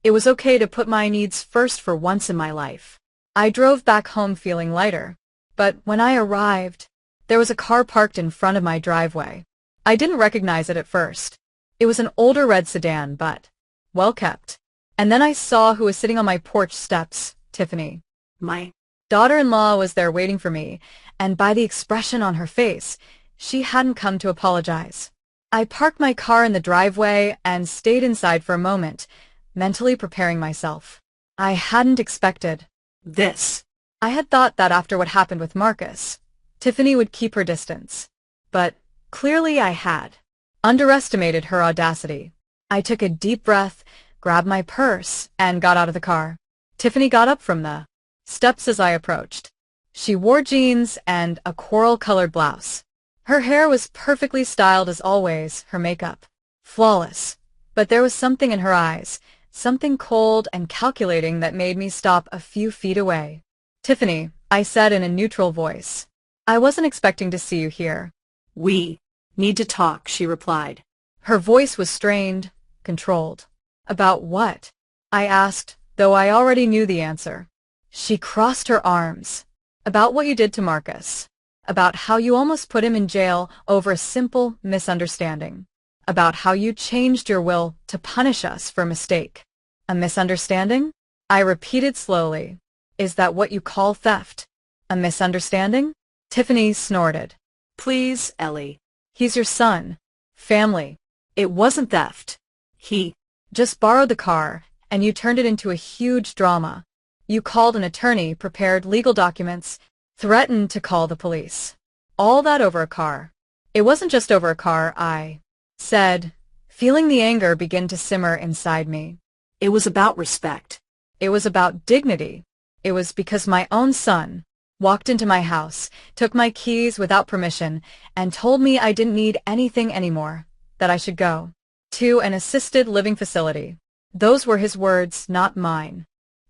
it was okay to put my needs first for once in my life. I drove back home feeling lighter. But when I arrived, there was a car parked in front of my driveway. I didn't recognize it at first. It was an older red sedan, but well kept. And then I saw who was sitting on my porch steps, Tiffany. My daughter-in-law was there waiting for me, and by the expression on her face, she hadn't come to apologize. I parked my car in the driveway and stayed inside for a moment, mentally preparing myself. I hadn't expected this. I had thought that after what happened with Marcus, Tiffany would keep her distance. But clearly I had underestimated her audacity. I took a deep breath, grabbed my purse, and got out of the car. Tiffany got up from the steps as I approached. She wore jeans and a coral-colored blouse. Her hair was perfectly styled as always, her makeup flawless. But there was something in her eyes, something cold and calculating that made me stop a few feet away. "Tiffany," I said in a neutral voice. "I wasn't expecting to see you here." "We need to talk," she replied. Her voice was strained, controlled. "About what?" I asked, though I already knew the answer. She crossed her arms. "About what you did to Marcus. About how you almost put him in jail over a simple misunderstanding. About how you changed your will to punish us for a mistake." "A misunderstanding?" I repeated slowly. "Is that what you call theft? A misunderstanding?" Tiffany snorted. "Please, Ellie. He's your son. Family. It wasn't theft. He just borrowed the car, and you turned it into a huge drama. You called an attorney, prepared legal documents, threatened to call the police. All that over a car." "It wasn't just over a car," I said, feeling the anger begin to simmer inside me. "It was about respect. It was about dignity. It was because my own son walked into my house, took my keys without permission, and told me I didn't need anything anymore, that I should go to an assisted living facility. Those were his words, not mine."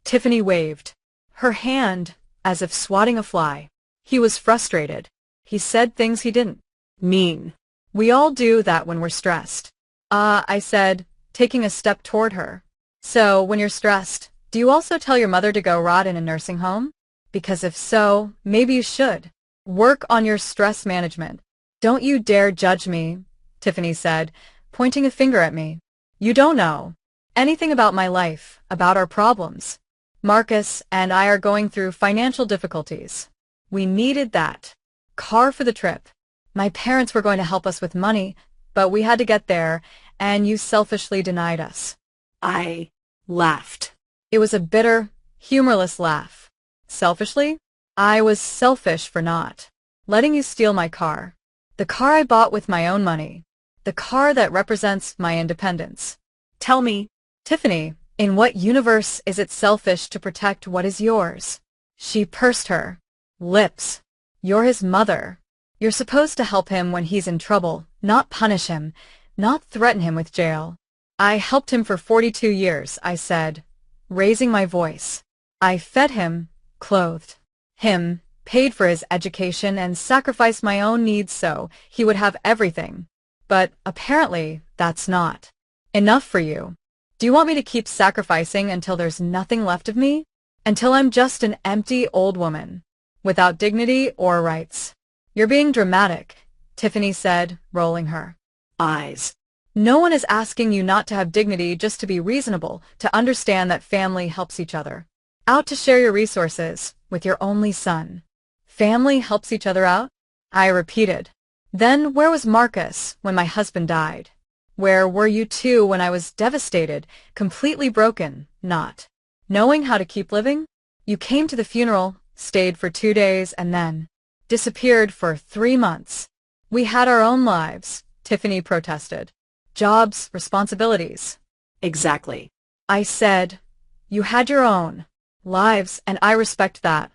Tiffany waved her hand as if swatting a fly. "He was frustrated. He said things he didn't mean. We all do that when we're stressed." I said, taking a step toward her. "So, when you're stressed, do you also tell your mother to go rot in a nursing home? Because if so, maybe you should. Work on your stress management." "Don't you dare judge me," Tiffany said, pointing a finger at me. "You don't know anything about my life, about our problems. Marcus and I are going through financial difficulties. We needed that car for the trip. My parents were going to help us with money, but we had to get there, and you selfishly denied us." I laughed. It was a bitter, humorless laugh. Selfishly? I was selfish for not letting you steal my car. The car I bought with my own money. The car that represents my independence. "Tell me, Tiffany, in what universe is it selfish to protect what is yours?" She pursed her lips. "You're his mother. You're supposed to help him when he's in trouble, not punish him, not threaten him with jail." "I helped him for 42 years, I said, raising my voice. "I fed him, clothed him, paid for his education, and sacrificed my own needs so he would have everything. But apparently that's not enough for you. Do you want me to keep sacrificing until there's nothing left of me? Until I'm just an empty old woman, without dignity or rights?" "You're being dramatic," Tiffany said, rolling her eyes. "No one is asking you not to have dignity, just to be reasonable, to understand that family helps each other. Out to share your resources with your only son. Family helps each other out?" I repeated. "Then where was Marcus when my husband died? Where were you two when I was devastated, completely broken, not knowing how to keep living? You came to the funeral, stayed for 2 days, and then disappeared for 3 months. We had our own lives," Tiffany protested. "Jobs, responsibilities." "Exactly." I said. "You had your own. lives, and I respect that.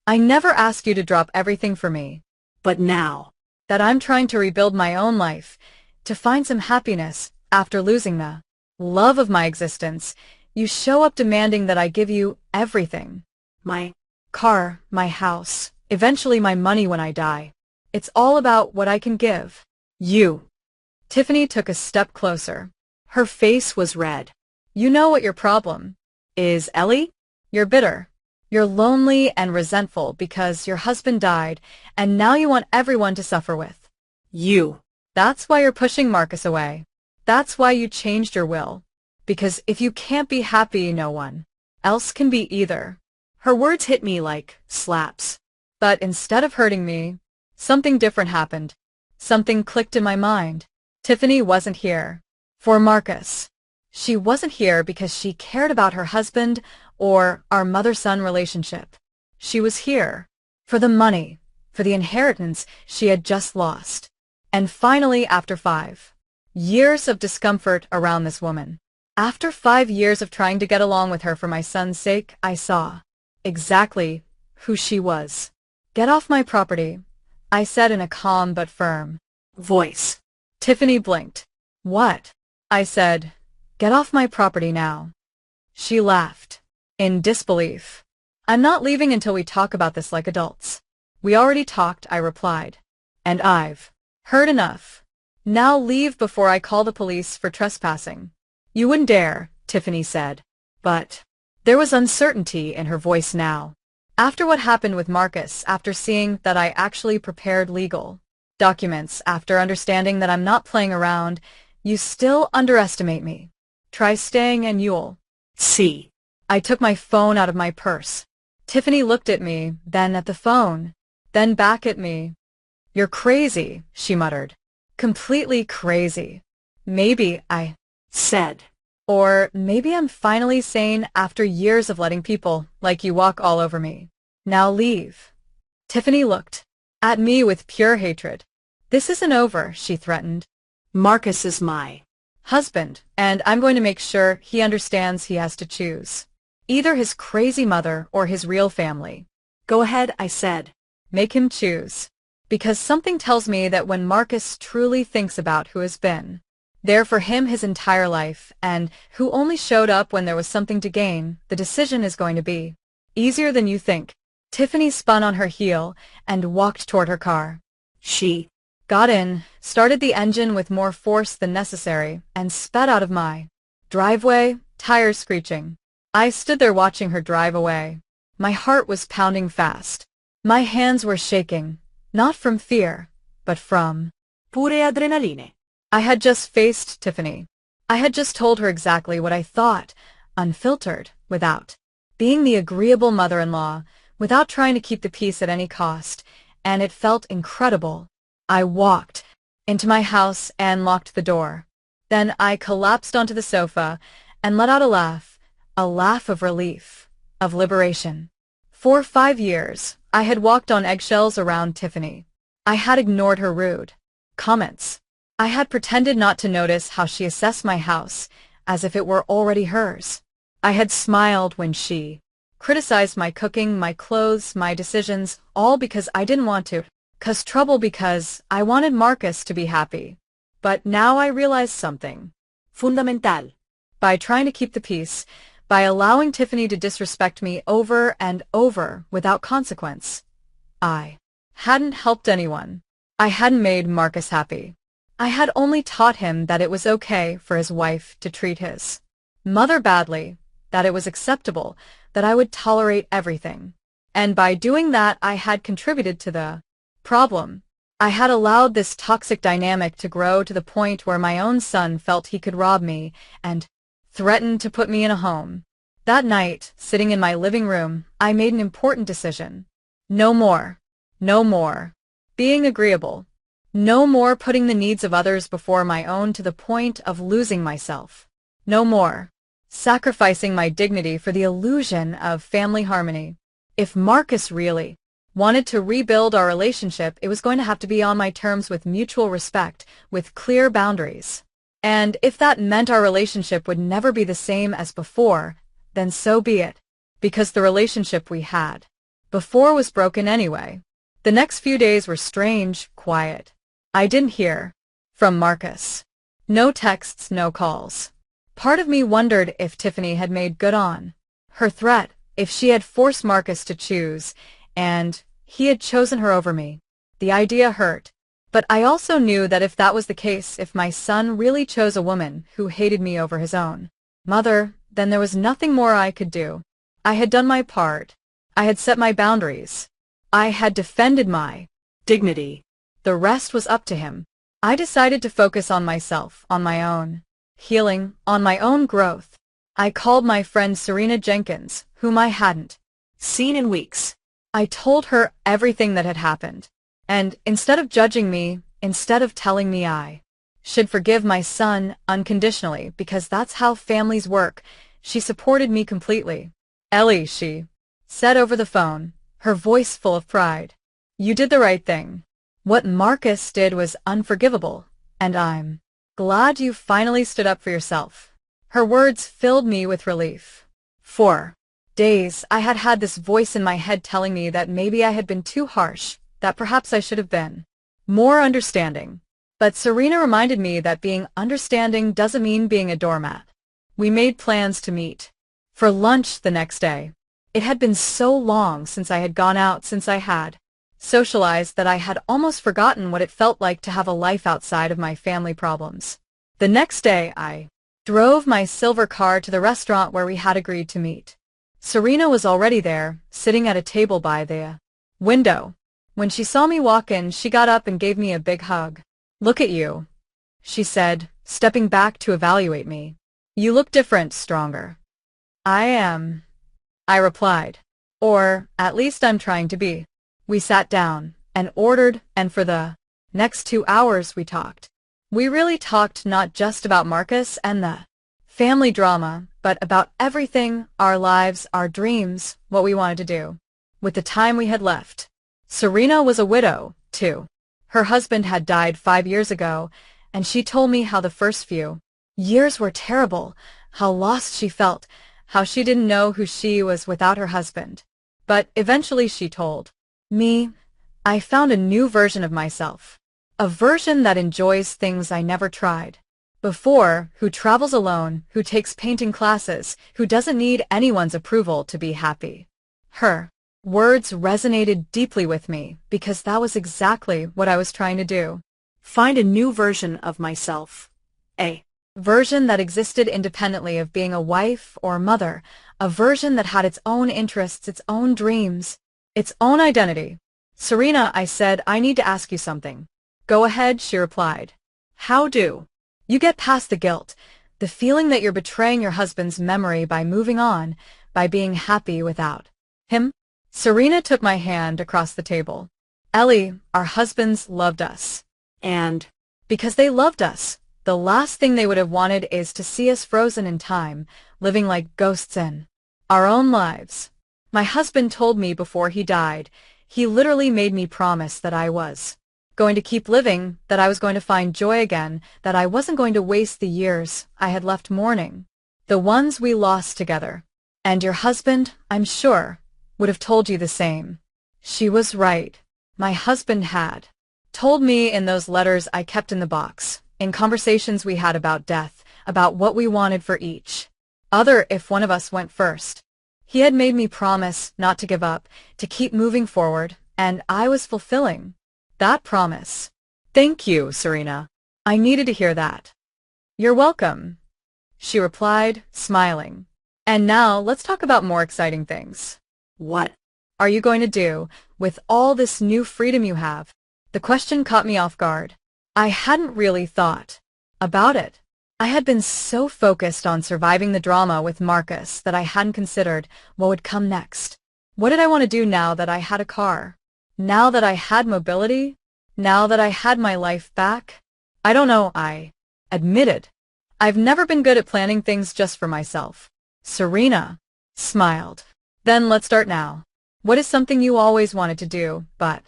I never asked you to drop everything for me. But now That I'm trying to rebuild my own life, to find some happiness after losing the love of my existence, you show up demanding that I give you everything. my Car, my house, eventually my money when I die. It's all about what I can give. You. Tiffany took a step closer. her face was red. You know what your problem is, Ellie? You're bitter. You're lonely and resentful because your husband died, and now you want everyone to suffer with. You. That's why you're pushing Marcus away. That's why you changed your will. Because if you can't be happy, no one else can be either. Her words hit me like slaps. But instead of hurting me, something different happened. Something clicked in my mind. Tiffany wasn't here for Marcus. She wasn't here because she cared about her husband or our mother-son relationship. She was here for the money, for the inheritance she had just lost. And finally, after 5 years of discomfort around this woman, after 5 years of trying to get along with her for my son's sake, I saw exactly who she was. Get off my property, I said in a calm but firm voice. Tiffany blinked. What? I said. Get off my property now. She laughed, in disbelief. I'm not leaving until we talk about this like adults. We already talked, I replied. And I've heard enough. Now leave before I call the police for trespassing. You wouldn't dare, Tiffany said. But there was uncertainty in her voice now. After what happened with Marcus, after seeing that I actually prepared legal documents, after understanding that I'm not playing around, you still underestimate me. Try staying and you'll see. I took my phone out of my purse. Tiffany looked at me, then at the phone, then back at me. You're crazy, she muttered. Completely crazy. Maybe I said. Or maybe I'm finally sane after years of letting people like you walk all over me. Now leave. Tiffany looked at me with pure hatred. This isn't over, she threatened. Marcus is my husband, and I'm going to make sure he understands he has to choose. Either his crazy mother or his real family. Go ahead, I said. Make him choose. Because something tells me that when Marcus truly thinks about who has been there for him his entire life, and who only showed up when there was something to gain, the decision is going to be easier than you think. Tiffany spun on her heel and walked toward her car. She got in, started the engine with more force than necessary, and sped out of my driveway, tires screeching. I stood there watching her drive away. My heart was pounding fast. My hands were shaking, not from fear, but from pure adrenaline. I had just faced Tiffany. I had just told her exactly what I thought, unfiltered, without being the agreeable mother-in-law, without trying to keep the peace at any cost, and it felt incredible. I walked into my house and locked the door. Then I collapsed onto the sofa and let out a laugh of relief, of liberation. For 5 years, I had walked on eggshells around Tiffany. I had ignored her rude comments. I had pretended not to notice how she assessed my house, as if it were already hers. I had smiled when she criticized my cooking, my clothes, my decisions, all because I didn't want to cause trouble, because I wanted Marcus to be happy. But now I realized something fundamental. By trying to keep the peace, by allowing Tiffany to disrespect me over and over without consequence, I hadn't helped anyone. I hadn't made Marcus happy. I had only taught him that it was okay for his wife to treat his mother badly, that it was acceptable, that I would tolerate everything. And by doing that, I had contributed to the problem. I had allowed this toxic dynamic to grow to the point where my own son felt he could rob me and threatened to put me in a home. That night, sitting in my living room, I made an important decision. No more. No more being agreeable. No more putting the needs of others before my own to the point of losing myself. No more sacrificing my dignity for the illusion of family harmony. If Marcus really wanted to rebuild our relationship, it was going to have to be on my terms, with mutual respect, with clear boundaries. And if that meant our relationship would never be the same as before, then so be it. because the relationship we had before was broken anyway. The next few days were strange, quiet. I didn't hear from Marcus. No texts, no calls. Part of me wondered if Tiffany had made good on her threat, if she had forced Marcus to choose, and he had chosen her over me. The idea hurt. But I also knew that if that was the case, if my son really chose a woman who hated me over his own mother, then there was nothing more I could do. I had done my part. I had set my boundaries. I had defended my dignity. The rest was up to him. I decided to focus on myself, on my own healing, on my own growth. I called my friend Serena Jenkins, whom I hadn't seen in weeks. I told her everything that had happened. And instead of judging me, instead of telling me I should forgive my son unconditionally because that's how families work, she supported me completely. Ellie, she said over the phone, her voice full of pride. You did the right thing. What Marcus did was unforgivable, and I'm glad you finally stood up for yourself. Her words filled me with relief. For days, I had had this voice in my head telling me that maybe I had been too harsh, that perhaps I should have been more understanding. But Serena reminded me that being understanding doesn't mean being a doormat. We made plans to meet for lunch the next day. It had been so long since I had gone out, since I had socialized, that I had almost forgotten what it felt like to have a life outside of my family problems. The next day, I drove my silver car to the restaurant where we had agreed to meet. Serena was already there, sitting at a table by the window. When she saw me walk in, she got up and gave me a big hug. Look at you, she said, stepping back to evaluate me. You look different, stronger. I am, I replied. Or, at least I'm trying to be. We sat down and ordered, and for the next 2 hours we talked. We really talked not just about Marcus and the family drama, but about everything, our lives, our dreams, what we wanted to do with the time we had left. Serena was a widow, too. Her husband had died 5 years ago, and she told me how the first few years were terrible, how lost she felt, how she didn't know who she was without her husband. But eventually she told me, I found a new version of myself. A version that enjoys things I never tried before, who travels alone, who takes painting classes, who doesn't need anyone's approval to be happy. Her words resonated deeply with me because that was exactly what I was trying to do. Find a new version of myself. A version that existed independently of being a wife or mother, a version that had its own interests, its own dreams, its own identity. Serena, I said, I need to ask you something. Go ahead, she replied. How do you get past the guilt, the feeling that you're betraying your husband's memory by moving on, by being happy without him? Serena took my hand across the table. Ellie, our husbands loved us. And because they loved us, the last thing they would have wanted is to see us frozen in time, living like ghosts in our own lives. My husband told me before he died, he literally made me promise that I was going to keep living, that I was going to find joy again, that I wasn't going to waste the years I had left mourning, the ones we lost together. And your husband, I'm sure, would have told you the same. She was right. My husband had told me in those letters I kept in the box, in conversations we had about death, about what we wanted for each other if one of us went first. He had made me promise not to give up, to keep moving forward, and I was fulfilling that promise. Thank you, Serena. I needed to hear that. You're welcome, she replied, smiling. And now let's talk about more exciting things. What are you going to do with all this new freedom you have? The question caught me off guard. I hadn't really thought about it. I had been so focused on surviving the drama with Marcus that I hadn't considered what would come next. What did I want to do now that I had a car? Now that I had mobility? Now that I had my life back? I don't know, I admitted. I've never been good at planning things just for myself. Serena smiled. Then let's start now. What is something you always wanted to do, but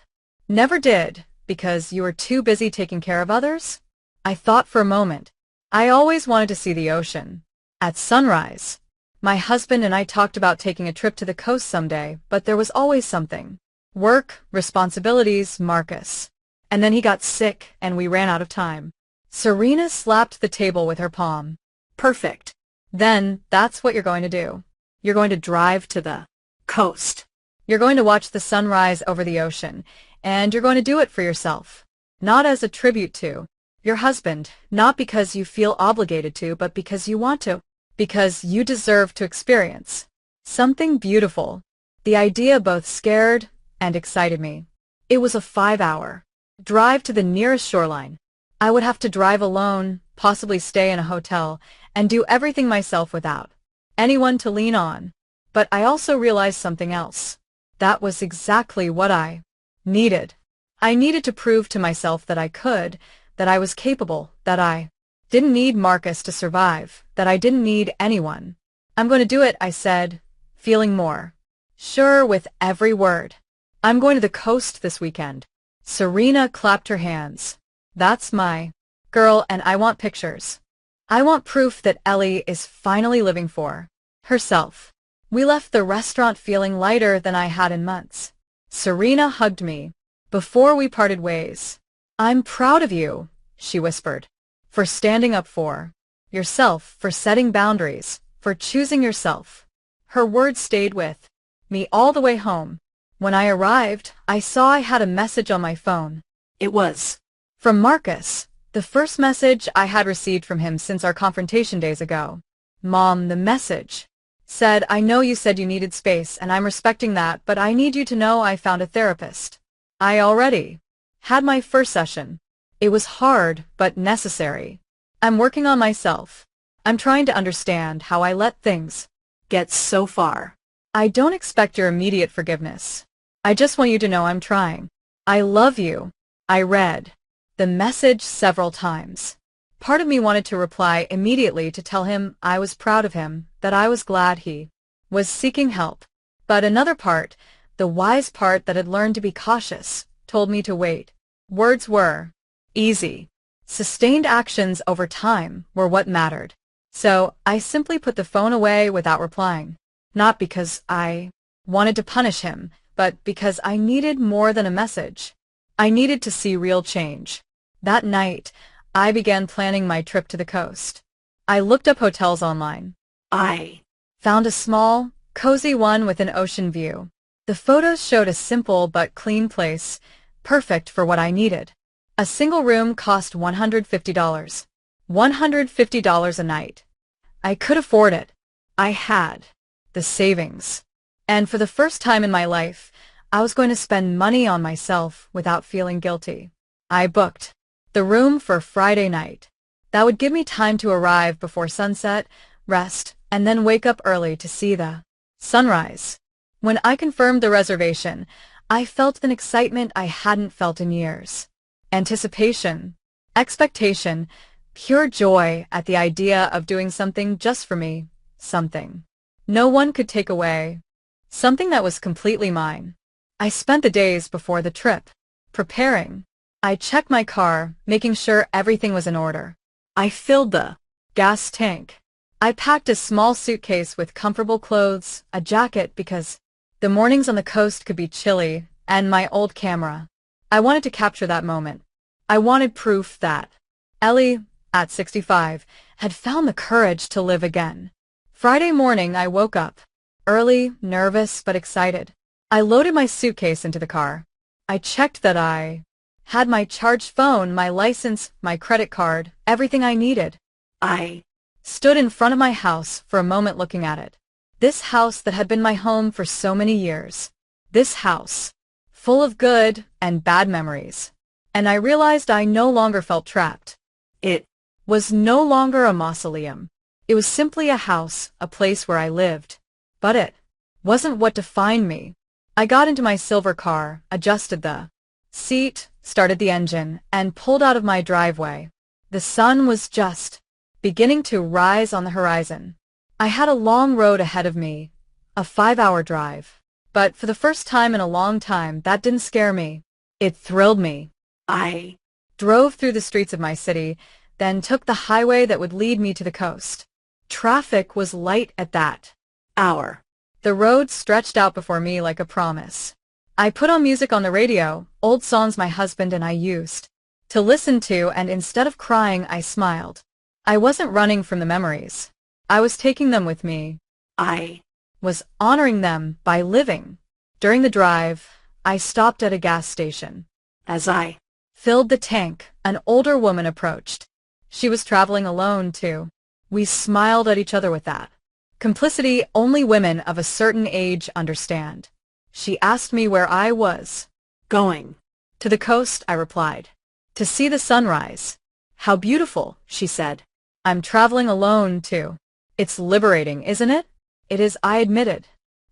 never did, because you were too busy taking care of others? I thought for a moment. I always wanted to see the ocean at sunrise. My husband and I talked about taking a trip to the coast someday, but there was always something. Work, responsibilities, Marcus. And then he got sick, and we ran out of time. Serena slapped the table with her palm. Perfect. Then, that's what you're going to do. You're going to drive to the coast. You're going to watch the sunrise over the ocean, and you're going to do it for yourself. Not as a tribute to your husband, not because you feel obligated to, but because you want to. Because you deserve to experience something beautiful. The idea both scared and excited me. It was a 5-hour drive to the nearest shoreline. I would have to drive alone, possibly stay in a hotel, and do everything myself without anyone to lean on. But I also realized something else. That was exactly what I needed. I needed to prove to myself that I could, that I was capable, that I didn't need Marcus to survive, that I didn't need anyone. I'm going to do it, I said, feeling more sure with every word. I'm going to the coast this weekend. Serena clapped her hands. That's my girl, and I want pictures. I want proof that Ellie is finally living for herself. We left the restaurant feeling lighter than I had in months. Serena hugged me before we parted ways. I'm proud of you, she whispered. For standing up for yourself, for setting boundaries, for choosing yourself. Her words stayed with me all the way home. When I arrived, I saw I had a message on my phone. It was from Marcus, the first message I had received from him since our confrontation days ago. Mom, the message said, I know you said you needed space, and I'm respecting that, but I need you to know I found a therapist. I already had my first session. It was hard, but necessary. I'm working on myself. I'm trying to understand how I let things get so far. I don't expect your immediate forgiveness. I just want you to know I'm trying. I love you. I read the message several times. Part of me wanted to reply immediately to tell him I was proud of him, that I was glad he was seeking help. But another part, the wise part that had learned to be cautious, told me to wait. Words were easy. Sustained actions over time were what mattered. So I simply put the phone away without replying. Not because I wanted to punish him, but because I needed more than a message. I needed to see real change. That night, I began planning my trip to the coast. I looked up hotels online. I found a small, cozy one with an ocean view. The photos showed a simple but clean place, perfect for what I needed. A single room cost $150. $150 a night. I could afford it. I had the savings. And for the first time in my life, I was going to spend money on myself without feeling guilty. I booked the room for Friday night. That would give me time to arrive before sunset, rest, and then wake up early to see the sunrise. When I confirmed the reservation, I felt an excitement I hadn't felt in years. Anticipation, expectation, pure joy at the idea of doing something just for me, something no one could take away, something that was completely mine. I spent the days before the trip preparing. I checked my car, making sure everything was in order. I filled the gas tank. I packed a small suitcase with comfortable clothes, a jacket because the mornings on the coast could be chilly, and my old camera. I wanted to capture that moment. I wanted proof that Ellie, at 65, had found the courage to live again. Friday morning I woke up, early, nervous but excited. I loaded my suitcase into the car. I checked that I had my charged phone, my license, my credit card, everything I needed. I stood in front of my house for a moment looking at it. This house that had been my home for so many years. This house, full of good and bad memories. And I realized I no longer felt trapped. It was no longer a mausoleum. It was simply a house, a place where I lived. But it wasn't what defined me. I got into my silver car, adjusted the seat, started the engine, and pulled out of my driveway. The sun was just beginning to rise on the horizon. I had a long road ahead of me, a 5-hour drive. But for the first time in a long time, that didn't scare me. It thrilled me. I drove through the streets of my city, then took the highway that would lead me to the coast. Traffic was light at that Hour. The road stretched out before me like a promise. I put on music on the radio, old songs my husband and I used to listen to, and instead of crying, I smiled. I wasn't running from the memories. I was taking them with me. I Was honoring them by living. During the drive, I stopped at a gas station. As I Filled the tank, an older woman approached. She was traveling alone, too. We smiled at each other with that complicity only women of a certain age understand. She asked me where I was. going. To the coast, I replied. To see the sunrise. How beautiful, she said. I'm traveling alone, too. It's liberating, isn't it? It is, I admitted.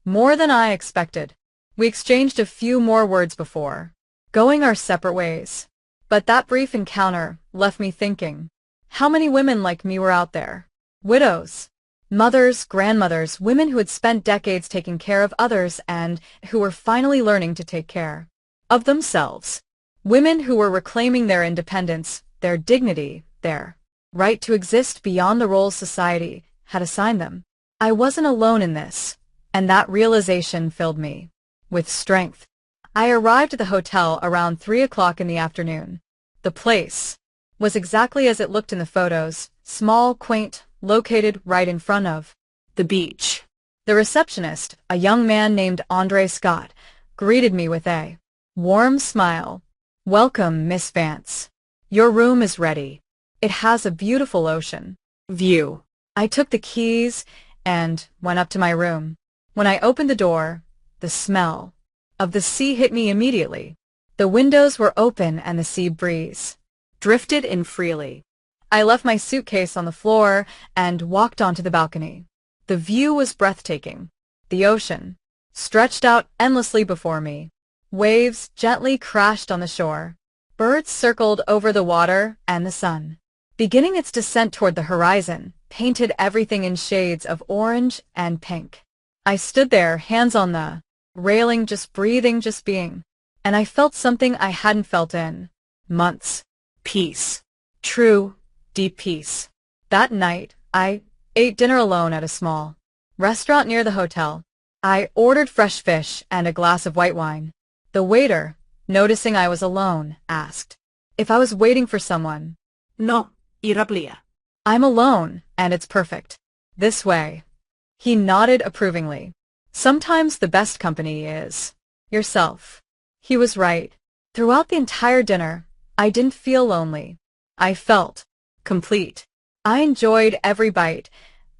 More than I expected. We exchanged a few more words before going our separate ways. But that brief encounter left me thinking. How many women like me were out there? Widows, mothers, grandmothers, women who had spent decades taking care of others and who were finally learning to take care of themselves. Women who were reclaiming their independence, their dignity, their right to exist beyond the roles society had assigned them. I wasn't alone in this, and that realization filled me with strength. I arrived at the hotel around 3 o'clock in the afternoon. The place was exactly as it looked in the photos, small, quaint, located right in front of The beach. the receptionist, a young man named Andre Scott, greeted me with a warm smile. Welcome, Miss Vance. Your room is ready. It has a beautiful ocean View. I took the keys and went up to my room. When I opened the door, the smell of the sea hit me immediately. The windows were open and the sea breeze Drifted in freely. I left my suitcase on the floor and walked onto the balcony. The view was breathtaking. The ocean stretched out endlessly before me. Waves gently crashed on the shore. Birds circled over the water, and the sun, beginning its descent toward the horizon, painted everything in shades of orange and pink. I stood there, hands on the railing, just breathing, just being. And I felt something I hadn't felt in months. Peace. True, deep peace. That night, I ate dinner alone at a small restaurant near the hotel. I ordered fresh fish and a glass of white wine. The waiter, noticing I was alone, asked if I was waiting for someone. No, irablia. I'm alone, and it's perfect this way. He nodded approvingly. Sometimes the best company is yourself. He was right. Throughout the entire dinner, I didn't feel lonely. I felt complete. I enjoyed every bite,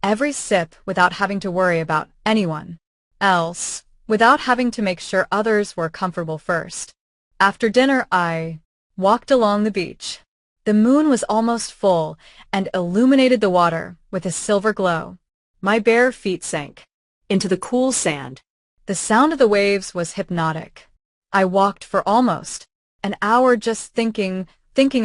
every sip without having to worry about anyone else, without having to make sure others were comfortable first. After dinner, I walked along the beach. The moon was almost full and illuminated the water with a silver glow. My bare feet sank Into the cool sand. The sound of the waves was hypnotic. I walked for almost an hour just thinking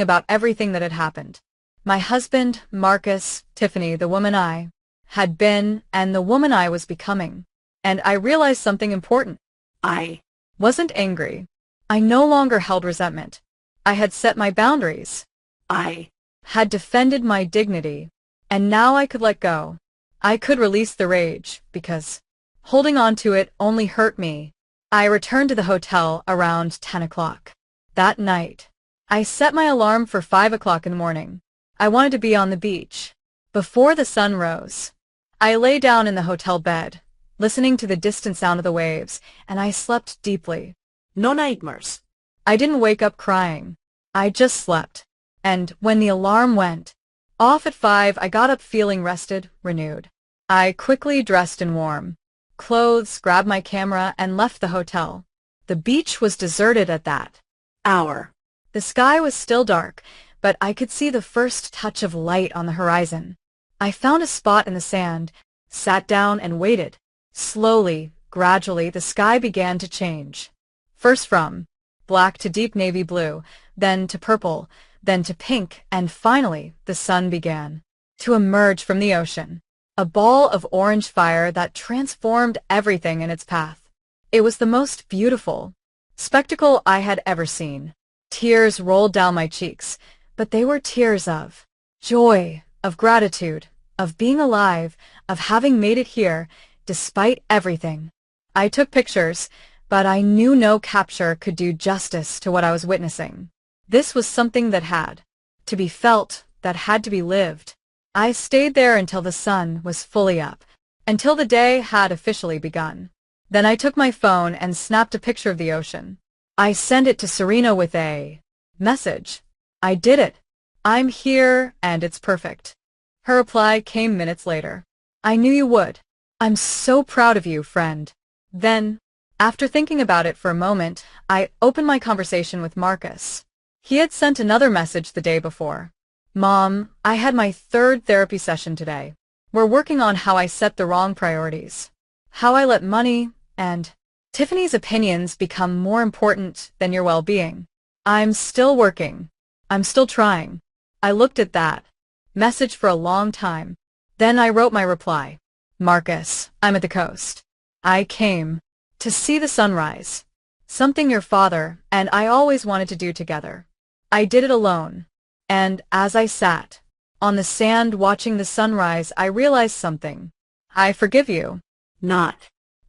about everything that had happened. My husband, Marcus, Tiffany, the woman I had been, and the woman I was becoming. And I realized something important. I Wasn't angry. I no longer held resentment. I had set my boundaries. I Had defended my dignity. And now I could let go. I could release the rage, because holding on to it only hurt me. I returned to the hotel around 10 o'clock. That night, I set my alarm for 5 o'clock in the morning. I wanted to be on the beach before the sun rose. I lay down in the hotel bed, listening to the distant sound of the waves, and I slept deeply. no nightmares. I didn't wake up crying. I just slept. And when the alarm went off at 5, I got up feeling rested, renewed. I quickly dressed in warm clothes, grabbed my camera, and left the hotel. The beach was deserted at that Hour. The sky was still dark, but I could see the first touch of light on the horizon. I found a spot in the sand, sat down, and waited. Slowly, gradually, the sky began to change. First from black to deep navy blue, then to purple, then to pink, and finally the sun began to emerge from the ocean. A ball of orange fire that transformed everything in its path. It was the most beautiful spectacle I had ever seen. Tears rolled down my cheeks, but they were tears of joy, of gratitude, of being alive, of having made it here, despite everything. I took pictures, but I knew no capture could do justice to what I was witnessing. This was something that had to be felt, that had to be lived. I stayed there until the sun was fully up, until the day had officially begun. Then I took my phone and snapped a picture of the ocean. I sent it to Serena with a message. I did it. I'm here, and it's perfect. Her reply came minutes later. I knew you would. I'm so proud of you, friend. Then, after thinking about it for a moment, I opened my conversation with Marcus. He had sent another message the day before. Mom, I had my 3rd therapy session today. We're working on how I set the wrong priorities. How I let money and Tiffany's opinions become more important than your well-being. I'm still working. I'm still trying. I looked at that message for a long time. Then I wrote my reply. Marcus, I'm at the coast. I came to see the sunrise. Something your father and I always wanted to do together. I did it alone. And as I sat on the sand watching the sunrise, I realized something. I forgive you. Not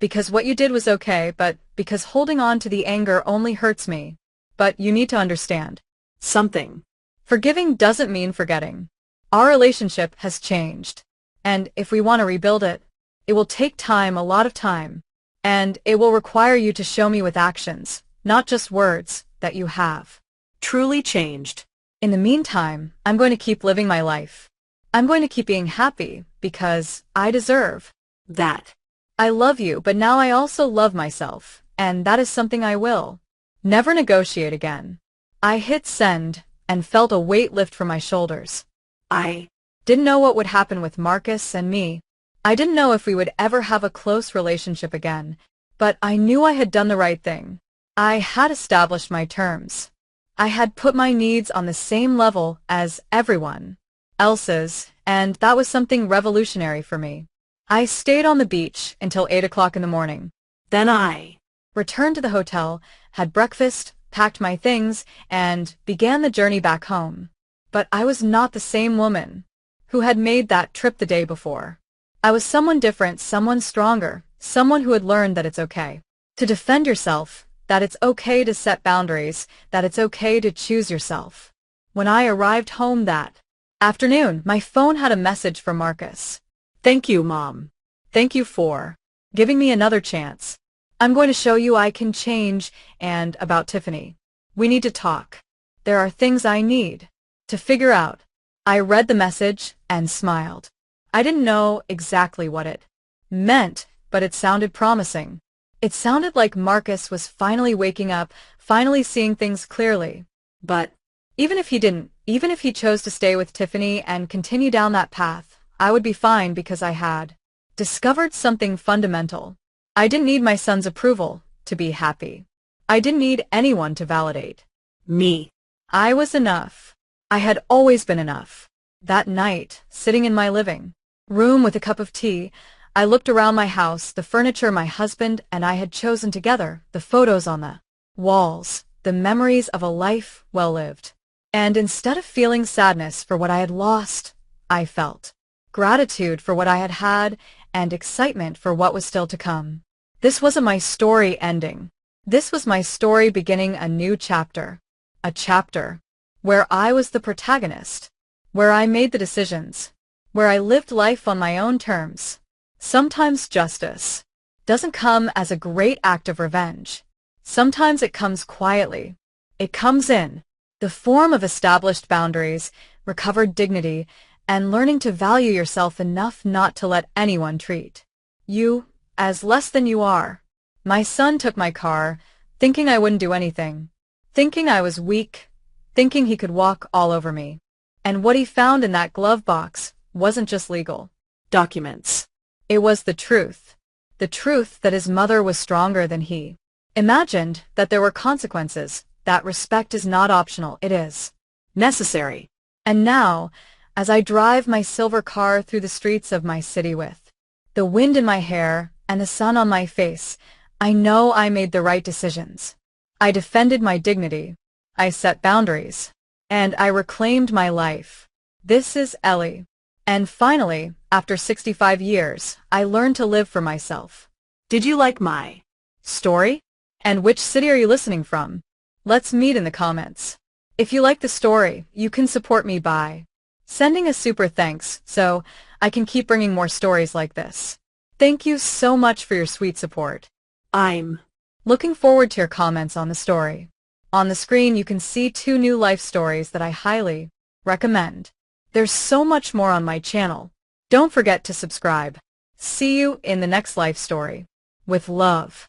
because what you did was okay, but because holding on to the anger only hurts me. But you need to understand something. Forgiving doesn't mean forgetting. Our relationship has changed. And if we want to rebuild it, it will take time, a lot of time. And it will require you to show me with actions, not just words, that you have truly changed. In the meantime, I'm going to keep living my life. I'm going to keep being happy because I deserve that. I love you, but now I also love myself, and that is something I will never negotiate again. I hit send and felt a weight lift from my shoulders. I didn't know what would happen with Marcus and me. I didn't know if we would ever have a close relationship again, but I knew I had done the right thing. I had established my terms. I had put my needs on the same level as everyone else's, and that was something revolutionary for me. I stayed on the beach until 8 o'clock in the morning. Then I returned to the hotel, had breakfast, packed my things, and began the journey back home. But I was not the same woman who had made that trip the day before. I was someone different, someone stronger, someone who had learned that it's okay to defend yourself, that it's okay to set boundaries, that it's okay to choose yourself. When I arrived home that afternoon, my phone had a message from Marcus. Thank you, Mom. Thank you for giving me another chance. I'm going to show you I can change, and about Tiffany. We need to talk. There are things I need to figure out. I read the message and smiled. I didn't know exactly what it meant, but it sounded promising. It sounded like Marcus was finally waking up, finally seeing things clearly. But even if he didn't, even if he chose to stay with Tiffany and continue down that path, I would be fine because I had discovered something fundamental. I didn't need my son's approval to be happy. I didn't need anyone to validate me. I was enough. I had always been enough. That night, sitting in my living room with a cup of tea, I looked around my house, the furniture my husband and I had chosen together, the photos on the walls, the memories of a life well lived. And instead of feeling sadness for what I had lost, I felt gratitude for what I had had and excitement for what was still to come. This wasn't my story ending. This was my story beginning a new chapter. A chapter where I was the protagonist, where I made the decisions, where I lived life on my own terms. Sometimes justice doesn't come as a great act of revenge. Sometimes it comes quietly. It comes in the form of established boundaries, recovered dignity, and learning to value yourself enough not to let anyone treat you as less than you are. My son took my car, thinking I wouldn't do anything, thinking I was weak, thinking he could walk all over me. And what he found in that glove box wasn't just legal documents. It was the truth that his mother was stronger than he imagined, that there were consequences, that respect is not optional, it is necessary. And now, as I drive my silver car through the streets of my city with the wind in my hair and the sun on my face, I know I made the right decisions. I defended my dignity, I set boundaries, and I reclaimed my life. This is Ellie. And finally, After 65 years, I learned to live for myself. Did you like my Story? And which city are you listening from? Let's meet in the comments. If you like the story, you can support me by sending a super thanks so I can keep bringing more stories like this. Thank you so much for your sweet support. I'm Looking forward to your comments on the story. On the screen you can see 2 new life stories that I highly recommend. There's so much more on my channel. Don't forget to subscribe. See you in the next life story. With love.